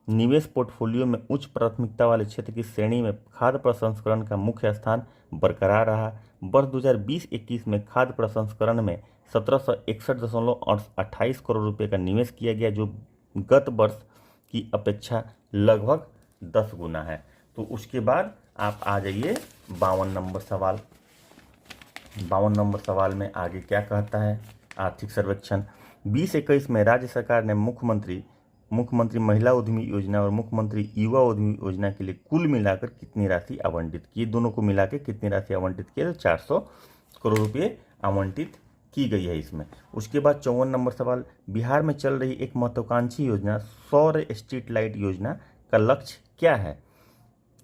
Speaker 1: निवेश पोर्टफोलियो में उच्च प्राथमिकता वाले क्षेत्र की श्रेणी में खाद्य प्रसंस्करण का मुख्य स्थान बरकरार रहा। वर्ष 2020-21 में खाद्य प्रसंस्करण में 1761.28 करोड़ रुपए का निवेश किया गया, जो गत वर्ष की अपेक्षा लगभग 10 गुना है। तो उसके बाद आप आ जाइए 52 नंबर सवाल। 52 नंबर सवाल में आगे क्या कहता है? आर्थिक सर्वेक्षण 2021 में राज्य सरकार ने मुख्यमंत्री महिला उद्यमी योजना और मुख्यमंत्री युवा उद्यमी योजना के लिए कुल मिलाकर कितनी राशि आवंटित की? दोनों को मिला के कितनी राशि आवंटित की? तो 400 करोड़ रुपये आवंटित की गई है इसमें। उसके बाद 54 नंबर सवाल, बिहार में चल रही एक महत्वाकांक्षी योजना सौर स्ट्रीट लाइट योजना का लक्ष्य क्या है?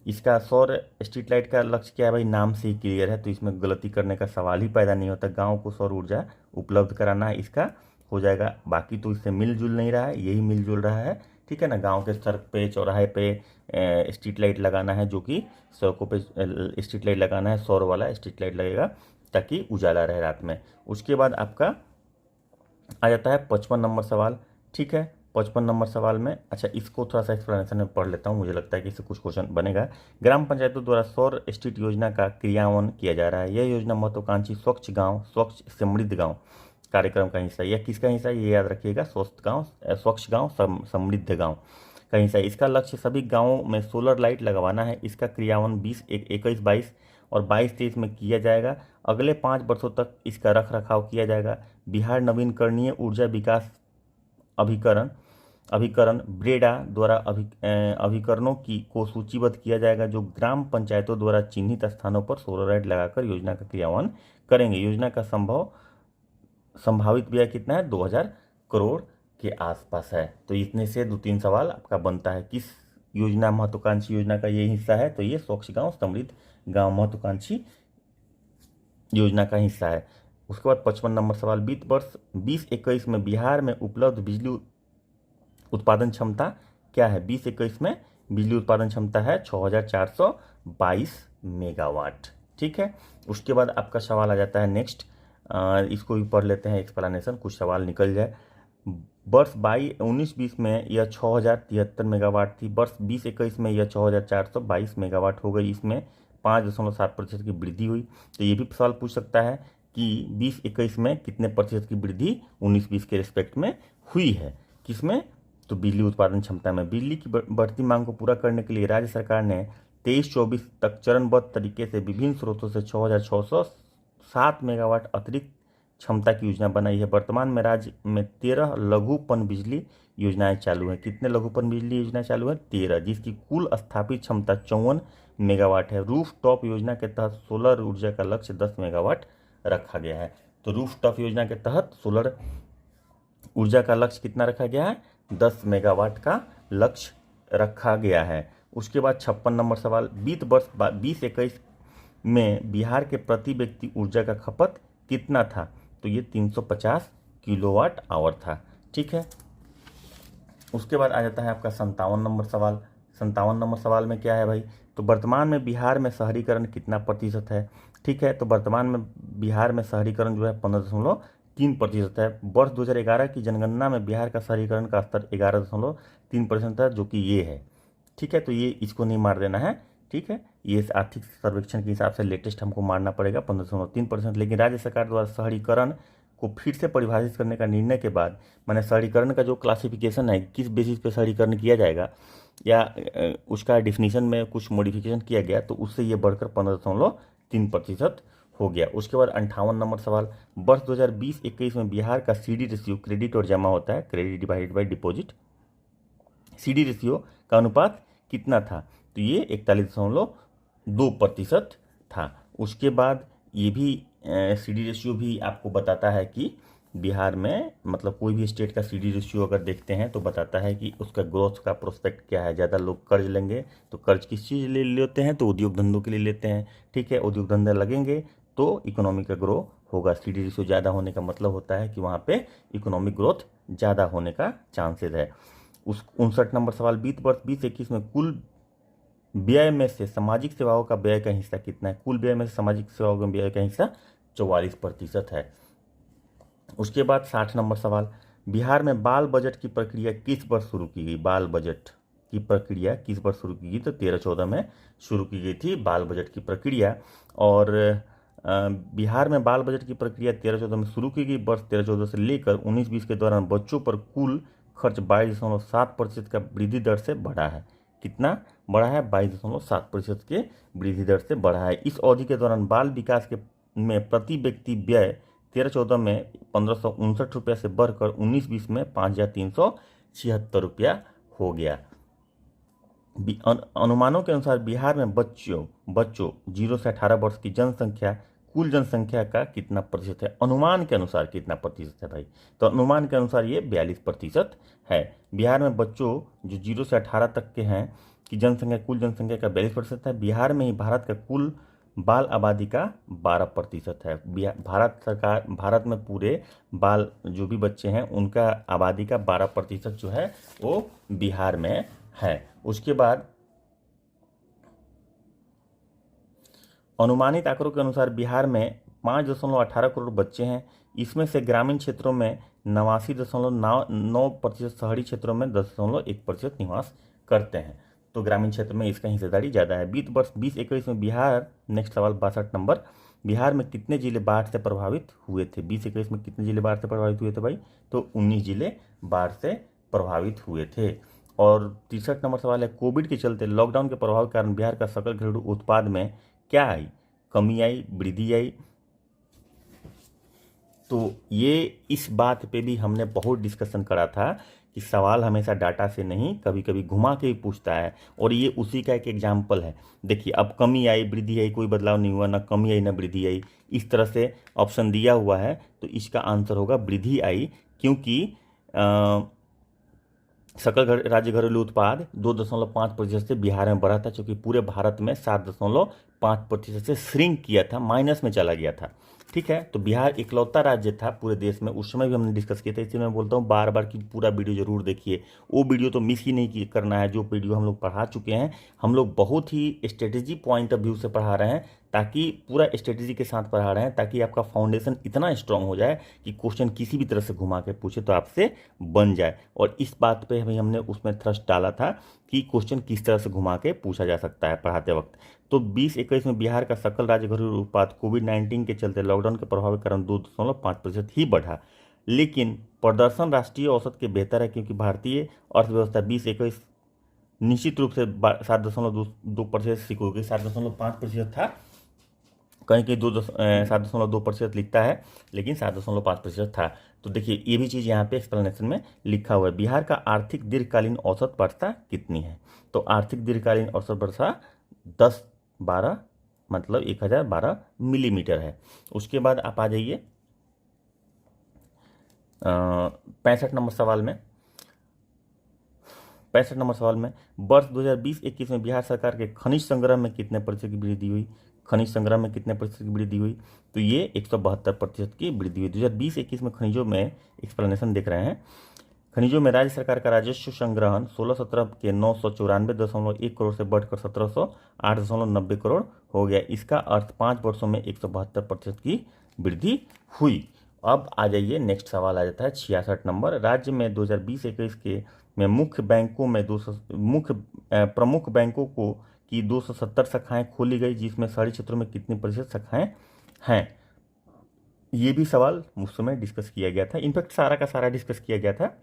Speaker 1: इसका सौर स्ट्रीट लाइट का लक्ष्य क्या है भाई? नाम से ही क्लियर है, तो इसमें गलती करने का सवाल ही पैदा नहीं होता। गाँव को सौर ऊर्जा उपलब्ध कराना है, इसका हो जाएगा। बाकी तो इससे मिलजुल नहीं रहा है, यही मिलजुल रहा है। ठीक है ना, गांव के सड़क पे चौराहे पे स्ट्रीट लाइट लगाना है, जो कि सड़कों पे स्ट्रीट लाइट लगाना है, सौर वाला स्ट्रीट लाइट लगेगा ताकि उजाला रहे रात में। उसके बाद आपका आ जाता है 55 नंबर सवाल। ठीक है, 55 नंबर सवाल में अच्छा इसको थोड़ा सा एक्सप्लेनेशन में पढ़ लेता हूँ, मुझे लगता है कि इससे कुछ क्वेश्चन बनेगा। ग्राम पंचायतों द्वारा सौर स्ट्रीट योजना का क्रियान्वयन किया जा रहा है। यह योजना महत्वाकांक्षी स्वच्छ गाँव स्वच्छ समृद्ध गाँव कार्यक्रम का हिस्सा है। यह किसका हिस्सा है? ये याद रखिएगा, स्वच्छ गांव समृद्ध गांव का हिस्सा है। इसका लक्ष्य सभी गांवों में सोलर लाइट लगवाना है। इसका क्रियान्वयन 2021-22 और 22-23 में किया जाएगा। अगले 5 वर्षों तक इसका रख रखाव किया जाएगा। बिहार नवीनकरणीय ऊर्जा विकास अभिकरण ब्रेडा द्वारा अभिकरणों को सूचीबद्ध किया जाएगा, जो ग्राम पंचायतों द्वारा चिन्हित स्थानों पर सोलर लाइट लगाकर योजना का क्रियान्वयन करेंगे। योजना का संभावित व्यय कितना है? 2000 करोड़ के आसपास है। तो इतने से 2-3 सवाल आपका बनता है। किस योजना महत्वाकांक्षी योजना का ये हिस्सा है? तो ये स्वच्छ गांव समृद्ध गांव महत्वाकांक्षी योजना का हिस्सा है। उसके बाद 55 नंबर सवाल, वित्त वर्ष 2021 में बिहार में उपलब्ध बिजली उत्पादन क्षमता क्या है? 2021 में बिजली उत्पादन क्षमता है 6422 मेगावाट। ठीक है, उसके बाद आपका सवाल आ जाता है नेक्स्ट, इसको भी पढ़ लेते हैं एक्सप्लेनेशन, कुछ सवाल निकल जाए। वर्ष 19-20 में यह 6073 मेगावाट थी। वर्ष 2021 में यह 6422 मेगावाट हो गई। इसमें 5.7% की वृद्धि हुई। तो ये भी सवाल पूछ सकता है कि 2021 में कितने प्रतिशत की वृद्धि 19-20 के रिस्पेक्ट में हुई है? किसमें? तो बिजली उत्पादन क्षमता में। बिजली की बढ़ती मांग को पूरा करने के लिए राज्य सरकार ने 23-24 तक चरणबद्ध तरीके से विभिन्न स्रोतों से 6607 मेगावाट अतिरिक्त क्षमता की योजना बनाई है। वर्तमान में राज्य में 13 लघु पन बिजली योजनाएं चालू हैं। कितने लघु पन बिजली योजनाएं चालू हैं? 13, जिसकी कुल स्थापित क्षमता 54 मेगावाट है। रूफ टॉप योजना के तहत सोलर ऊर्जा का लक्ष्य 10 मेगावाट रखा गया है। तो रूफ टॉप योजना के तहत सोलर ऊर्जा का लक्ष्य कितना रखा गया है? 10 मेगावाट का लक्ष्य रखा गया है। उसके बाद 56 नंबर सवाल, वित्त वर्ष 2021 में बिहार के प्रति व्यक्ति ऊर्जा का खपत कितना था? तो ये 350 किलोवाट आवर था। ठीक है, उसके बाद आ जाता है आपका 57 नंबर सवाल। 57 नंबर सवाल में क्या है भाई? तो वर्तमान में बिहार में शहरीकरण कितना प्रतिशत है? ठीक है, तो वर्तमान में बिहार में शहरीकरण जो है 15.3% है। वर्ष 2011 की जनगणना में बिहार का शहरीकरण का स्तर 11.3% था, जो कि ये है। ठीक है, तो ये इसको नहीं मार देना है। ठीक है, ये आर्थिक सर्वेक्षण के हिसाब से लेटेस्ट हमको मारना पड़ेगा 15.3%। लेकिन राज्य सरकार द्वारा शहरीकरण को फिर से परिभाषित करने का निर्णय के बाद, माने शहरीकरण का जो क्लासिफिकेशन है, किस बेसिस पे शहरीकरण किया जाएगा या उसका डिफिनीशन में कुछ मॉडिफिकेशन किया गया, तो उससे ये बढ़कर 15.3% हो गया। उसके बाद 58 नंबर सवाल, वर्ष 2020-21 में बिहार का सीडी रेशियो, क्रेडिट और जमा होता है, credit divided by deposit, CD ratio का अनुपात कितना था? तो ये 41.2% था। उसके बाद ये भी सीडी रेशियो भी आपको बताता है कि बिहार में, मतलब कोई भी स्टेट का सीडी रेशियो अगर देखते हैं तो बताता है कि उसका ग्रोथ का प्रोस्पेक्ट क्या है। ज़्यादा लोग कर्ज लेंगे तो कर्ज किस चीज़ ले लेते हैं? तो उद्योग धंधों के लिए लेते हैं। ठीक है, उद्योग धंधे लगेंगे तो इकोनॉमी का ग्रो होगा। सीडी रेशियो ज़्यादा होने का मतलब होता है कि वहाँ पे इकोनॉमिक ग्रोथ ज़्यादा होने का चांसेस है। 59 नंबर सवाल, वित्त वर्ष 2021 में कुल व्यय में से सामाजिक सेवाओं का व्यय का हिस्सा कितना है? कुल व्यय में से सामाजिक सेवाओं का व्यय का हिस्सा 44% है। उसके बाद 60 नंबर सवाल, बिहार में बाल बजट की प्रक्रिया किस वर्ष शुरू की गई? बाल बजट की प्रक्रिया किस वर्ष शुरू की गई? तो 13-14 में शुरू की गई थी बाल बजट की प्रक्रिया। और बिहार में बाल बजट की प्रक्रिया 13-14 में शुरू की गई। वर्ष 13-14 से लेकर 19-20 के दौरान बच्चों पर कुल खर्च 22.7% का वृद्धि दर से बढ़ा है। कितना बढ़ा है? 22.7% के वृद्धि दर से बढ़ा है। इस अवधि के दौरान बाल विकास के में प्रति व्यक्ति व्यय 13-14 में 1559 रुपया से बढ़कर 19-20 में 5,376 रुपया हो गया। अनुमानों के अनुसार बिहार में बच्चों 0 से 18 वर्ष की जनसंख्या कुल जनसंख्या का कितना प्रतिशत है? अनुमान के अनुसार कितना प्रतिशत है भाई? तो अनुमान के अनुसार ये 42% है। बिहार में बच्चों जो 0 से 18 तक के हैं कि जनसंख्या कुल जनसंख्या का 42% है। बिहार में ही भारत का कुल बाल आबादी का 12% है। भारत में पूरे बाल जो भी बच्चे हैं उनका आबादी का 12% जो है वो बिहार में है। उसके बाद अनुमानित आंकड़ों के अनुसार बिहार में 5.18 करोड़ बच्चे हैं। इसमें से ग्रामीण क्षेत्रों में 89.9%, शहरी क्षेत्रों में 10.1% निवास करते हैं। तो ग्रामीण क्षेत्र में इसका हिस्सेदारी ज़्यादा है। वित्त वर्ष 2021 में बिहार, नेक्स्ट सवाल 62 नंबर, बिहार में कितने जिले बाढ़ से प्रभावित हुए थे? 2021 में कितने जिले बाढ़ से प्रभावित हुए थे भाई? तो 19 जिले बाढ़ से प्रभावित हुए थे। और 63 नंबर सवाल है, कोविड के चलते लॉकडाउन के प्रभाव के कारण बिहार का सकल घरेलू उत्पाद में क्या आई? कमी आई, वृद्धि आई? तो ये इस बात पे भी हमने बहुत डिस्कशन करा था कि सवाल हमेशा डाटा से नहीं, कभी कभी घुमा के भी पूछता है, और ये उसी का एक एग्जाम्पल है। देखिए, अब कमी आई, वृद्धि आई, कोई बदलाव नहीं हुआ, ना कमी आई ना वृद्धि आई, इस तरह से ऑप्शन दिया हुआ है। तो इसका आंसर होगा वृद्धि आई, क्योंकि सकल राज्य घरेलू उत्पाद 2.5% से बिहार में बढ़ा था, क्योंकि पूरे भारत में 7.5% से श्रिंक किया था, माइनस में चला गया था। ठीक है, तो बिहार इकलौता राज्य था पूरे देश में, उस समय भी हमने डिस्कस किया था। इसलिए मैं बोलता हूँ बार बार कि पूरा वीडियो जरूर देखिए। वो वीडियो तो मिस ही नहीं करना है जो वीडियो हम लोग पढ़ा चुके हैं। हम लोग बहुत ही स्ट्रेटेजी पॉइंट ऑफ व्यू से पढ़ा रहे हैं, ताकि पूरा स्ट्रेटेजी के साथ पढ़ा रहे हैं, ताकि आपका फाउंडेशन इतना स्ट्रांग हो जाए कि क्वेश्चन किसी भी तरह से घुमा के पूछे तो आपसे बन जाए। और इस बात पे भी हमने उसमें थ्रस्ट डाला था कि क्वेश्चन किस तरह से घुमा के पूछा जा सकता है पढ़ाते वक्त। तो 2021 में बिहार का सकल राज्य घरेलू उत्पाद कोविड-19 के चलते लॉकडाउन के प्रभाव के कारण 2.5% ही बढ़ा, लेकिन प्रदर्शन राष्ट्रीय औसत के बेहतर है, क्योंकि भारतीय अर्थव्यवस्था 2021 निश्चित रूप से 7.2% सिकुड़ गई। 7.5% था, कहीं कहीं 7.2% लिखता है, लेकिन 7.5% था। तो देखिए, ये भी चीज़ यहाँ पे एक्सप्लेनेशन में लिखा हुआ है। बिहार का आर्थिक दीर्घकालीन औसत वर्षा कितनी है? तो आर्थिक दीर्घकालीन औसत वर्षा 1012 मतलब 1012 मिलीमीटर है। उसके बाद आप आ जाइए 65 नंबर सवाल में। 65 नंबर सवाल में वर्ष 2020-21 में बिहार सरकार के खनिज संग्रह में कितने प्रतिशत की वृद्धि हुई? खनिज संग्रह में कितने प्रतिशत की वृद्धि हुई? तो ये 172% की वृद्धि हुई। 2020-21 में खनिजों में एक्सप्लेनेशन देख रहे हैं। खनिजों में राज्य सरकार का राजस्व संग्रहण 16-17 के 994.1 करोड़ से बढ़कर 1708.90 करोड़ हो गया। इसका अर्थ 5 वर्षों में 172% की वृद्धि हुई। अब आ जाइए नेक्स्ट सवाल आ जाता है 66 नंबर। राज्य में 2020-21 के में मुख्य बैंकों में प्रमुख बैंकों को की 270 शाखाएं खोली गई, जिसमें शहरी क्षेत्रों में कितनी प्रतिशत शाखाएं हैं? ये भी सवाल उस समय डिस्कस किया गया था। इनफैक्ट सारा का सारा डिस्कस किया गया था,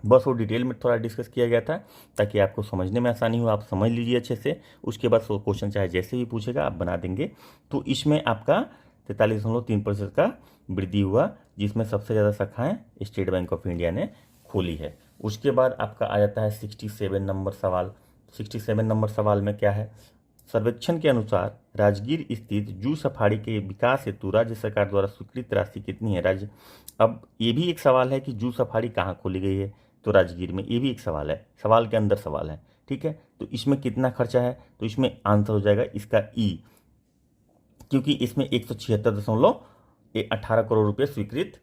Speaker 1: बस वो डिटेल में थोड़ा डिस्कस किया गया था ताकि आपको समझने में आसानी हो, आप समझ लीजिए अच्छे से। उसके बाद क्वेश्चन चाहे जैसे भी पूछेगा आप बना देंगे। तो इसमें आपका 43.3% का वृद्धि हुआ, जिसमें सबसे ज़्यादा शाखाएं स्टेट बैंक ऑफ इंडिया ने खोली है। उसके बाद आपका आ जाता है 67 नंबर सवाल। 67 नंबर सवाल में क्या है? सर्वेक्षण के अनुसार राजगीर स्थित जू सफारी के विकास हेतु राज्य सरकार द्वारा स्वीकृत राशि कितनी है? राज्य अब ये भी एक सवाल है कि जू सफारी कहाँ खोली गई है, तो राजगीर में। ये भी एक सवाल है, सवाल के अंदर सवाल है, ठीक है। तो इसमें कितना खर्चा है? तो इसमें आंसर हो जाएगा इसका ई, क्योंकि इसमें 176.18 करोड़ रुपए स्वीकृत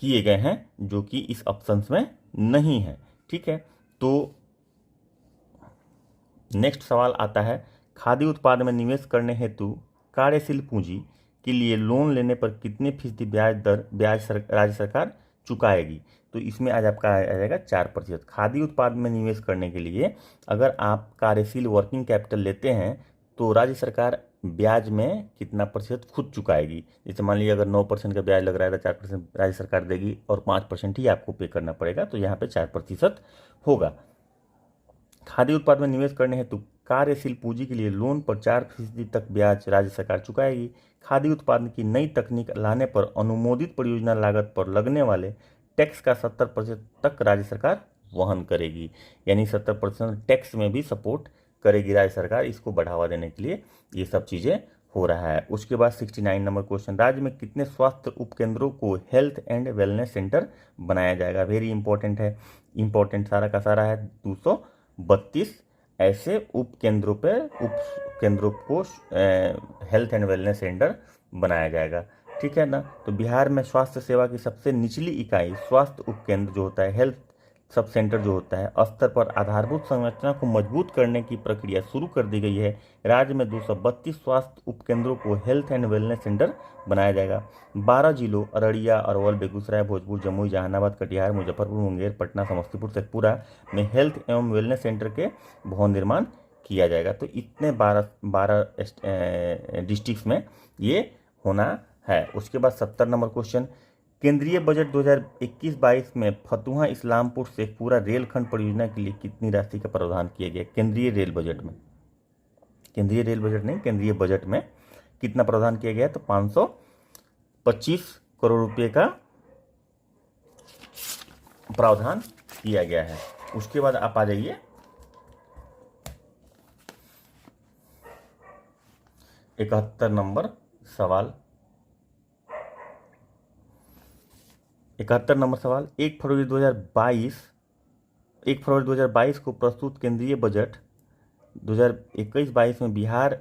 Speaker 1: किए गए हैं, जो कि इस ऑप्शन में नहीं है, ठीक है। तो नेक्स्ट सवाल आता है खादी उत्पाद में निवेश करने हेतु कार्यशील पूंजी के लिए लोन लेने पर कितने फीसदी ब्याज राज्य सरकार चुकाएगी? तो इसमें आज आपका आ जाएगा 4%। खादी उत्पाद में निवेश करने के लिए अगर आप कार्यशील वर्किंग कैपिटल लेते हैं तो राज्य सरकार ब्याज में कितना प्रतिशत खुद चुकाएगी? जैसे मान लीजिए अगर 9% का ब्याज लग रहा है तो 4% राज्य सरकार देगी और 5% ही आपको पे करना पड़ेगा, तो यहाँ पे 4% होगा। खादी उत्पाद में निवेश करने हेतु कार्यशील पूंजी के लिए लोन पर 4% तक ब्याज राज्य सरकार चुकाएगी। खादी उत्पादन की नई तकनीक लाने पर अनुमोदित परियोजना लागत पर लगने वाले टैक्स का 70% तक राज्य सरकार वहन करेगी। यानी 70% टैक्स में भी सपोर्ट करेगी राज्य सरकार, इसको बढ़ावा देने के लिए ये सब चीज़ें हो रहा है। उसके बाद 69 नंबर क्वेश्चन, राज्य में कितने स्वास्थ्य उपकेंद्रों को हेल्थ एंड वेलनेस सेंटर बनाया जाएगा? वेरी इंपॉर्टेंट है, इंपॉर्टेंट सारा का सारा है। 232 ऐसे उपकेंद्रों को हेल्थ एंड वेलनेस सेंटर बनाया जाएगा, ठीक है ना। तो बिहार में स्वास्थ्य सेवा की सबसे निचली इकाई स्वास्थ्य उपकेंद्र जो होता है, हेल्थ सब सेंटर जो होता है, स्तर पर आधारभूत संरचना को मजबूत करने की प्रक्रिया शुरू कर दी गई है। राज्य में 232 स्वास्थ्य उपकेंद्रों को हेल्थ एंड वेलनेस सेंटर बनाया जाएगा। 12 जिलों अररिया, अरवल, बेगूसराय, भोजपुर, जमुई, जहानाबाद, कटिहार, मुजफ्फरपुर, मुंगेर, पटना, समस्तीपुर, शेखपुरा में हेल्थ एवं वेलनेस सेंटर के भवन निर्माण किया जाएगा। तो इतने 12 डिस्ट्रिक्ट में ये होना है। उसके बाद 70 नंबर क्वेश्चन, केंद्रीय बजट 2021-22 में फतुहा इस्लामपुर शेखपुरा रेलखंड परियोजना के लिए कितनी राशि का प्रावधान किया गया? केंद्रीय रेल बजट में, केंद्रीय रेल बजट नहीं, केंद्रीय बजट में कितना प्रावधान किया गया? तो 525 करोड़ रुपए का प्रावधान किया गया है। उसके बाद आप आ जाइए 71 नंबर सवाल। 71 नंबर सवाल, 1 फरवरी 2022 को प्रस्तुत केंद्रीय बजट 2021-22 में बिहार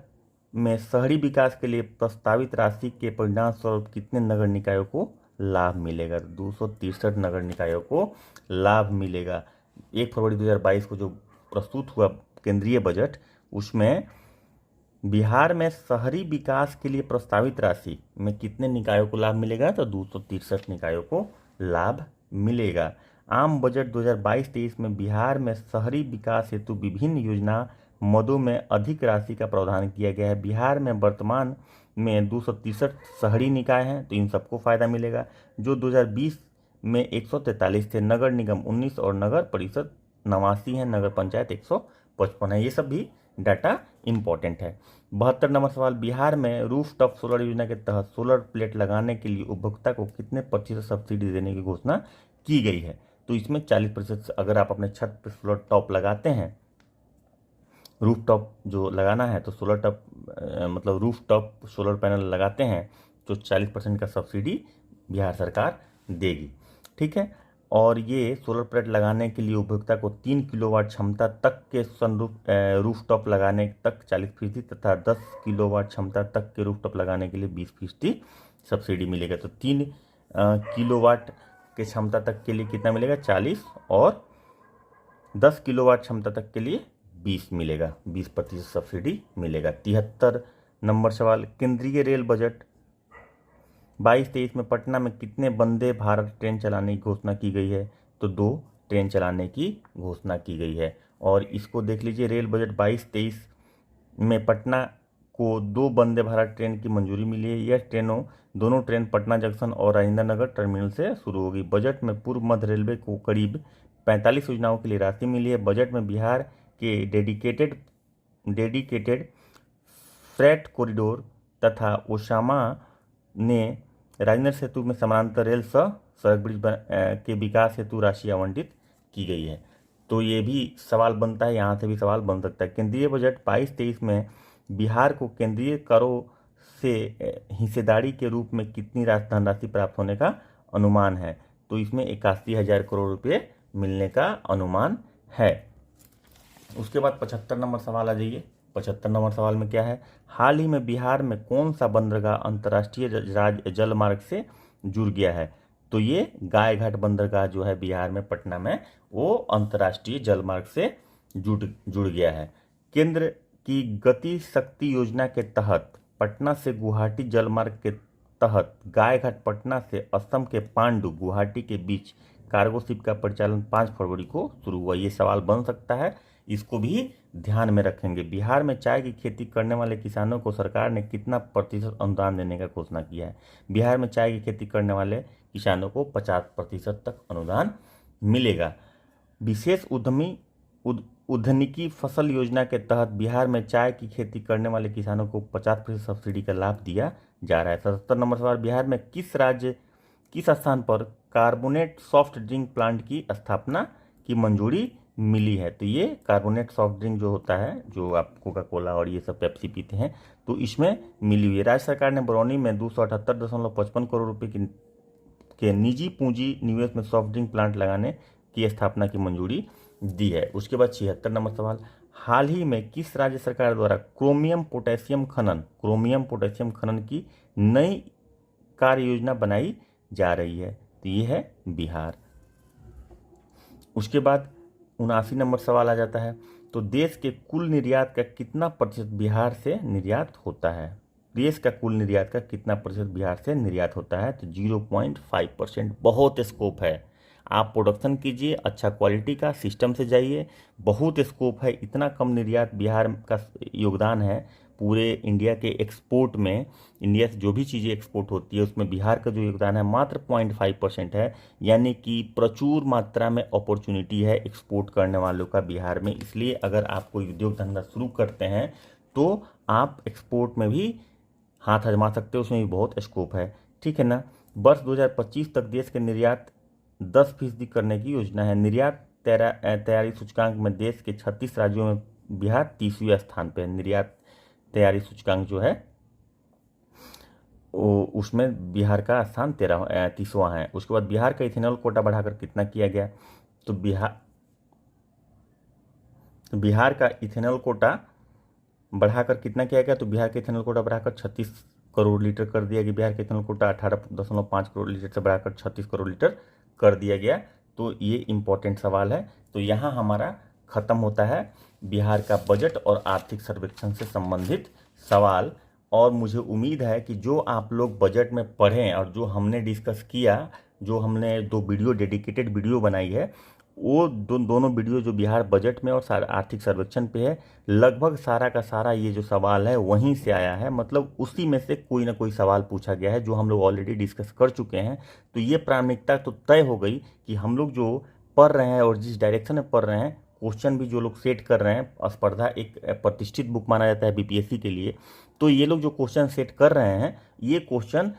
Speaker 1: में शहरी विकास के लिए प्रस्तावित राशि के परिणाम स्वरूप कितने नगर निकायों को लाभ मिलेगा? 263 नगर निकायों को लाभ मिलेगा। 1 फरवरी 2022 को जो प्रस्तुत हुआ केंद्रीय बजट, उसमें बिहार में शहरी विकास के लिए प्रस्तावित राशि में कितने निकायों को लाभ मिलेगा? तो 263 निकायों को लाभ मिलेगा। आम बजट 2022-23 में बिहार में शहरी विकास हेतु विभिन्न योजना मदों में अधिक राशि का प्रावधान किया गया है। बिहार में वर्तमान में 263 शहरी निकाय हैं, तो इन सबको फायदा मिलेगा। जो 2020 में 143 थे, नगर निगम 19 और नगर परिषद 89 हैं, नगर पंचायत 155 है। ये सब भी डाटा इंपॉर्टेंट है। 72 नंबर सवाल, बिहार में रूफ टॉप सोलर योजना के तहत सोलर प्लेट लगाने के लिए उपभोक्ता को कितने प्रतिशत सब्सिडी देने की घोषणा की गई है? तो इसमें 40%। अगर आप अपने छत पर सोलर टॉप लगाते हैं रूफ टॉप जो लगाना है तो सोलर टॉप मतलब रूफ टॉप सोलर पैनल लगाते हैं तो 40% का सब्सिडी बिहार सरकार देगी। ठीक है। और ये सोलर प्लेट लगाने के लिए उपभोक्ता को 3 किलोवाट क्षमता तक के रूफ टॉप लगाने तक 40% तथा 10 किलोवाट क्षमता तक के रूफ टॉप लगाने के लिए 20% सब्सिडी मिलेगा। तो 3 किलोवाट के क्षमता तक के लिए कितना मिलेगा? 40, और 10 किलोवाट क्षमता तक के लिए 20 मिलेगा, 20% सब्सिडी मिलेगा। 73 नंबर सवाल, केंद्रीय रेल बजट 22-23 में पटना में कितने वंदे भारत ट्रेन चलाने की घोषणा की गई है? तो 2 ट्रेन चलाने की घोषणा की गई है। और इसको देख लीजिए, रेल बजट 22-23 में पटना को 2 वंदे भारत ट्रेन की मंजूरी मिली है। यह दोनों ट्रेन पटना जंक्शन और राजेंद्र नगर टर्मिनल से शुरू होगी। बजट में पूर्व मध्य रेलवे को करीब 45 योजनाओं के लिए राशि मिली है। बजट में बिहार के डेडिकेटेड फ्रेट कॉरिडोर तथा ओसामा ने राजेंद्र सेतु में समानांतर रेल सड़क ब्रिज के विकास हेतु राशि आवंटित की गई है। तो ये भी सवाल बनता है, यहाँ से भी सवाल बन सकता है। केंद्रीय बजट 22-23 में बिहार को केंद्रीय करों से हिस्सेदारी के रूप में कितनी धनराशि प्राप्त होने का अनुमान है? तो इसमें 81,000 करोड़ रुपये मिलने का अनुमान है। उसके बाद 75 नंबर सवाल आ जाइए। 75 नंबर सवाल में क्या है? हाल ही में बिहार में कौन सा बंदरगाह अंतर्राष्ट्रीय जल मार्ग से जुड़ गया है? तो ये गायघाट बंदरगाह जो है बिहार में पटना में, वो अंतर्राष्ट्रीय जल मार्ग से जुड़ गया है। केंद्र की गति शक्ति योजना के तहत पटना से गुवाहाटी जल मार्ग के तहत गायघाट पटना से असम के पांडु गुवाहाटी के बीच कार्गो शिप का परिचालन 5 फरवरी को शुरू हुआ। ये सवाल बन सकता है, इसको भी ध्यान में रखेंगे। बिहार में चाय की खेती करने वाले किसानों को सरकार ने कितना प्रतिशत अनुदान देने का घोषणा किया है? बिहार में चाय की खेती करने वाले किसानों को 50% तक अनुदान मिलेगा। विशेष उद्यानिकी फसल योजना के तहत बिहार में चाय की खेती करने वाले किसानों को 50% सब्सिडी का लाभ दिया जा रहा है। 77 नंबर सवाल, बिहार में किस स्थान पर कार्बोनेट सॉफ्ट ड्रिंक प्लांट की स्थापना की मंजूरी मिली है? तो ये कार्बोनेट सॉफ्ट ड्रिंक जो होता है, जो आप कोका कोला और ये सब पेप्सी पीते हैं, तो इसमें मिली हुई है। राज्य सरकार ने बरौनी में 278.55 करोड़ रुपये के निजी पूंजी निवेश में सॉफ्ट ड्रिंक प्लांट लगाने की स्थापना की मंजूरी दी है। उसके बाद 76 नंबर सवाल, हाल ही में किस राज्य सरकार द्वारा क्रोमियम पोटेशियम खनन की नई कार्य योजना बनाई जा रही है? तो ये है बिहार। उसके बाद 79 नंबर सवाल आ जाता है, तो देश के कुल निर्यात का कितना प्रतिशत बिहार से निर्यात होता है? देश का कुल निर्यात का कितना प्रतिशत बिहार से निर्यात होता है? तो 0.5%। बहुत स्कोप है, आप प्रोडक्शन कीजिए, अच्छा क्वालिटी का सिस्टम से जाइए, बहुत स्कोप है। इतना कम निर्यात बिहार का योगदान है पूरे इंडिया के एक्सपोर्ट में। इंडिया से जो भी चीज़ें एक्सपोर्ट होती है उसमें बिहार का जो योगदान है मात्र 0.5% है। यानी कि प्रचुर मात्रा में अपॉर्चुनिटी है एक्सपोर्ट करने वालों का बिहार में। इसलिए अगर आप कोई उद्योग धंधा शुरू करते हैं तो आप एक्सपोर्ट में भी हाथ आजमा सकते हो, उसमें भी बहुत स्कोप है। ठीक है ना। वर्ष 2025 तक देश के निर्यात 10% करने की योजना है। निर्यात तैयारी सूचकांक में देश के 36 राज्यों में बिहार 30वें स्थान पर है। निर्यात तैयारी सूचकांक जो है उसमें बिहार का स्थान 30वां है। उसके बाद बिहार का इथेनॉल कोटा बढ़ाकर कितना किया गया? तो बिहार का इथेनॉल कोटा बढ़ाकर कितना किया गया? तो बिहार का इथेनॉल कोटा बढ़ाकर 36 करोड़ लीटर कर दिया गया। बिहार का इथेनॉल कोटा 18.5 करोड़ लीटर से बढ़ाकर 36 करोड़ लीटर कर दिया गया। तो ये इंपॉर्टेंट सवाल है। तो यहाँ हमारा खत्म होता है बिहार का बजट और आर्थिक सर्वेक्षण से संबंधित सवाल। और मुझे उम्मीद है कि जो आप लोग बजट में पढ़ें और जो हमने डिस्कस किया, जो हमने 2 वीडियो डेडिकेटेड वीडियो बनाई है, वो दोनों वीडियो जो बिहार बजट में और आर्थिक सर्वेक्षण पे है, लगभग सारा का सारा ये जो सवाल है वहीं से आया है। मतलब उसी में से कोई ना कोई सवाल पूछा गया है जो हम लोग ऑलरेडी डिस्कस कर चुके हैं। तो ये प्राथमिकता तो तय हो गई कि हम लोग जो पढ़ रहे हैं और जिस डायरेक्शन में पढ़ रहे हैं, क्वेश्चन भी जो लोग सेट कर रहे हैं, स्पर्धा एक प्रतिष्ठित बुक माना जाता है बीपीएससी के लिए, तो ये लोग जो क्वेश्चन सेट कर रहे हैं, ये क्वेश्चन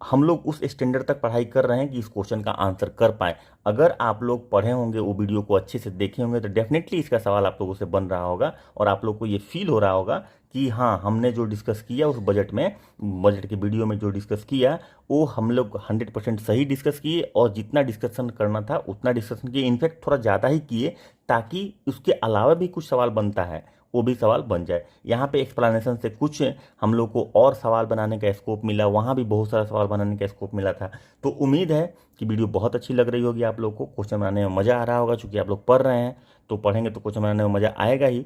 Speaker 1: हम लोग उस स्टैंडर्ड तक पढ़ाई कर रहे हैं कि इस क्वेश्चन का आंसर कर पाए। अगर आप लोग पढ़े होंगे, वो वीडियो को अच्छे से देखे होंगे, तो डेफिनेटली इसका सवाल आप लोगों से बन रहा होगा और आप लोग को ये फील हो रहा होगा कि हाँ, हमने जो डिस्कस किया उस बजट के वीडियो में जो डिस्कस किया वो हम लोग 100% सही डिस्कस किए, और जितना डिस्कशन करना था उतना डिस्कशन किए, इनफैक्ट थोड़ा ज़्यादा ही किए, ताकि उसके अलावा भी कुछ सवाल बनता है वो भी सवाल बन जाए। यहाँ पे एक्सप्लेनेशन से कुछ हम लोग को और सवाल बनाने का स्कोप मिला, वहाँ भी बहुत सारा सवाल बनाने का स्कोप मिला था। तो उम्मीद है कि वीडियो बहुत अच्छी लग रही होगी आप लोग को, क्वेश्चन बनाने में मज़ा आ रहा होगा, चूँकि आप लोग पढ़ रहे हैं तो पढ़ेंगे तो क्वेश्चन बनाने में मज़ा आएगा ही।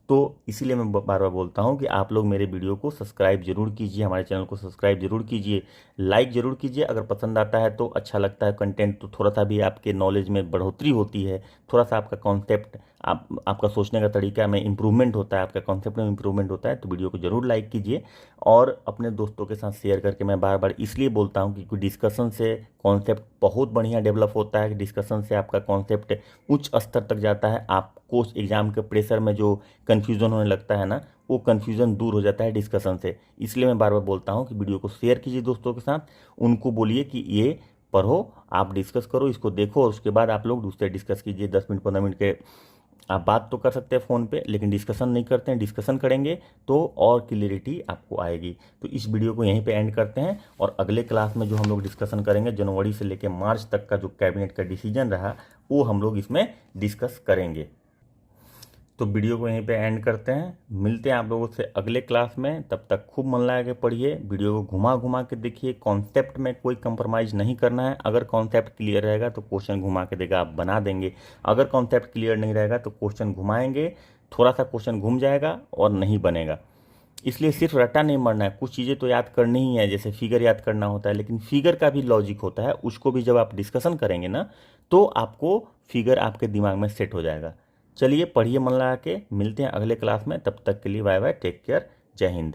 Speaker 1: तो इसीलिए मैं बार बार बोलता हूँ कि आप लोग मेरे वीडियो को सब्सक्राइब जरूर कीजिए, हमारे चैनल को सब्सक्राइब जरूर कीजिए, लाइक जरूर कीजिए। अगर पसंद आता है तो, अच्छा लगता है कंटेंट, तो थोड़ा सा भी आपके नॉलेज में बढ़ोतरी होती है, थोड़ा सा आपका कॉन्सेप्ट, आपका सोचने का तरीका में इम्प्रूवमेंट होता है, आपका कॉन्सेप्ट में इम्प्रूवमेंट होता है, तो वीडियो को जरूर लाइक कीजिए और अपने दोस्तों के साथ शेयर करके। मैं बार बार इसलिए बोलता हूँ क्योंकि डिस्कशन से कॉन्सेप्ट बहुत बढ़िया डेवलप होता है, डिस्कशन से आपका कॉन्सेप्ट उच्च स्तर तक जाता है। आपको एग्जाम के प्रेशर में जो कन्फ्यूज़न होने लगता है ना, वो कन्फ्यूज़न दूर हो जाता है डिस्कशन से। इसलिए मैं बार बार बोलता हूँ कि वीडियो को शेयर कीजिए दोस्तों के साथ, उनको बोलिए कि ये पढ़ो, आप डिस्कस करो, इसको देखो, और उसके बाद आप लोग दूसरे डिस्कस कीजिए। 10 मिनट 15 मिनट के आप बात तो कर सकते हैं फ़ोन पे, लेकिन डिस्कशन नहीं करते हैं। डिस्कशन करेंगे तो और क्लियरिटी आपको आएगी। तो इस वीडियो को यहीं पे एंड करते हैं, और अगले क्लास में जो हम लोग डिस्कशन करेंगे, जनवरी से लेकर मार्च तक का जो कैबिनेट का डिसीजन रहा, वो हम लोग इसमें डिस्कस करेंगे। तो वीडियो को यहीं पे एंड करते हैं, मिलते हैं आप लोगों से अगले क्लास में। तब तक खूब मन लगा के पढ़िए, वीडियो को घुमा घुमा के देखिए, कॉन्सेप्ट में कोई कंप्रोमाइज़ नहीं करना है। अगर कॉन्सेप्ट क्लियर रहेगा तो क्वेश्चन घुमा के देगा, आप बना देंगे। अगर कॉन्सेप्ट क्लियर नहीं रहेगा तो क्वेश्चन घुमाएंगे, थोड़ा सा क्वेश्चन घूम जाएगा और नहीं बनेगा। इसलिए सिर्फ रट्टा नहीं मारना है, कुछ चीज़ें तो याद करनी ही है, जैसे फिगर याद करना होता है, लेकिन फिगर का भी लॉजिक होता है, उसको भी जब आप डिस्कशन करेंगे ना, तो आपको फिगर आपके दिमाग में सेट हो जाएगा। चलिए पढ़िए मन लगा के, मिलते हैं अगले क्लास में, तब तक के लिए बाय बाय, टेक केयर, जय हिंद।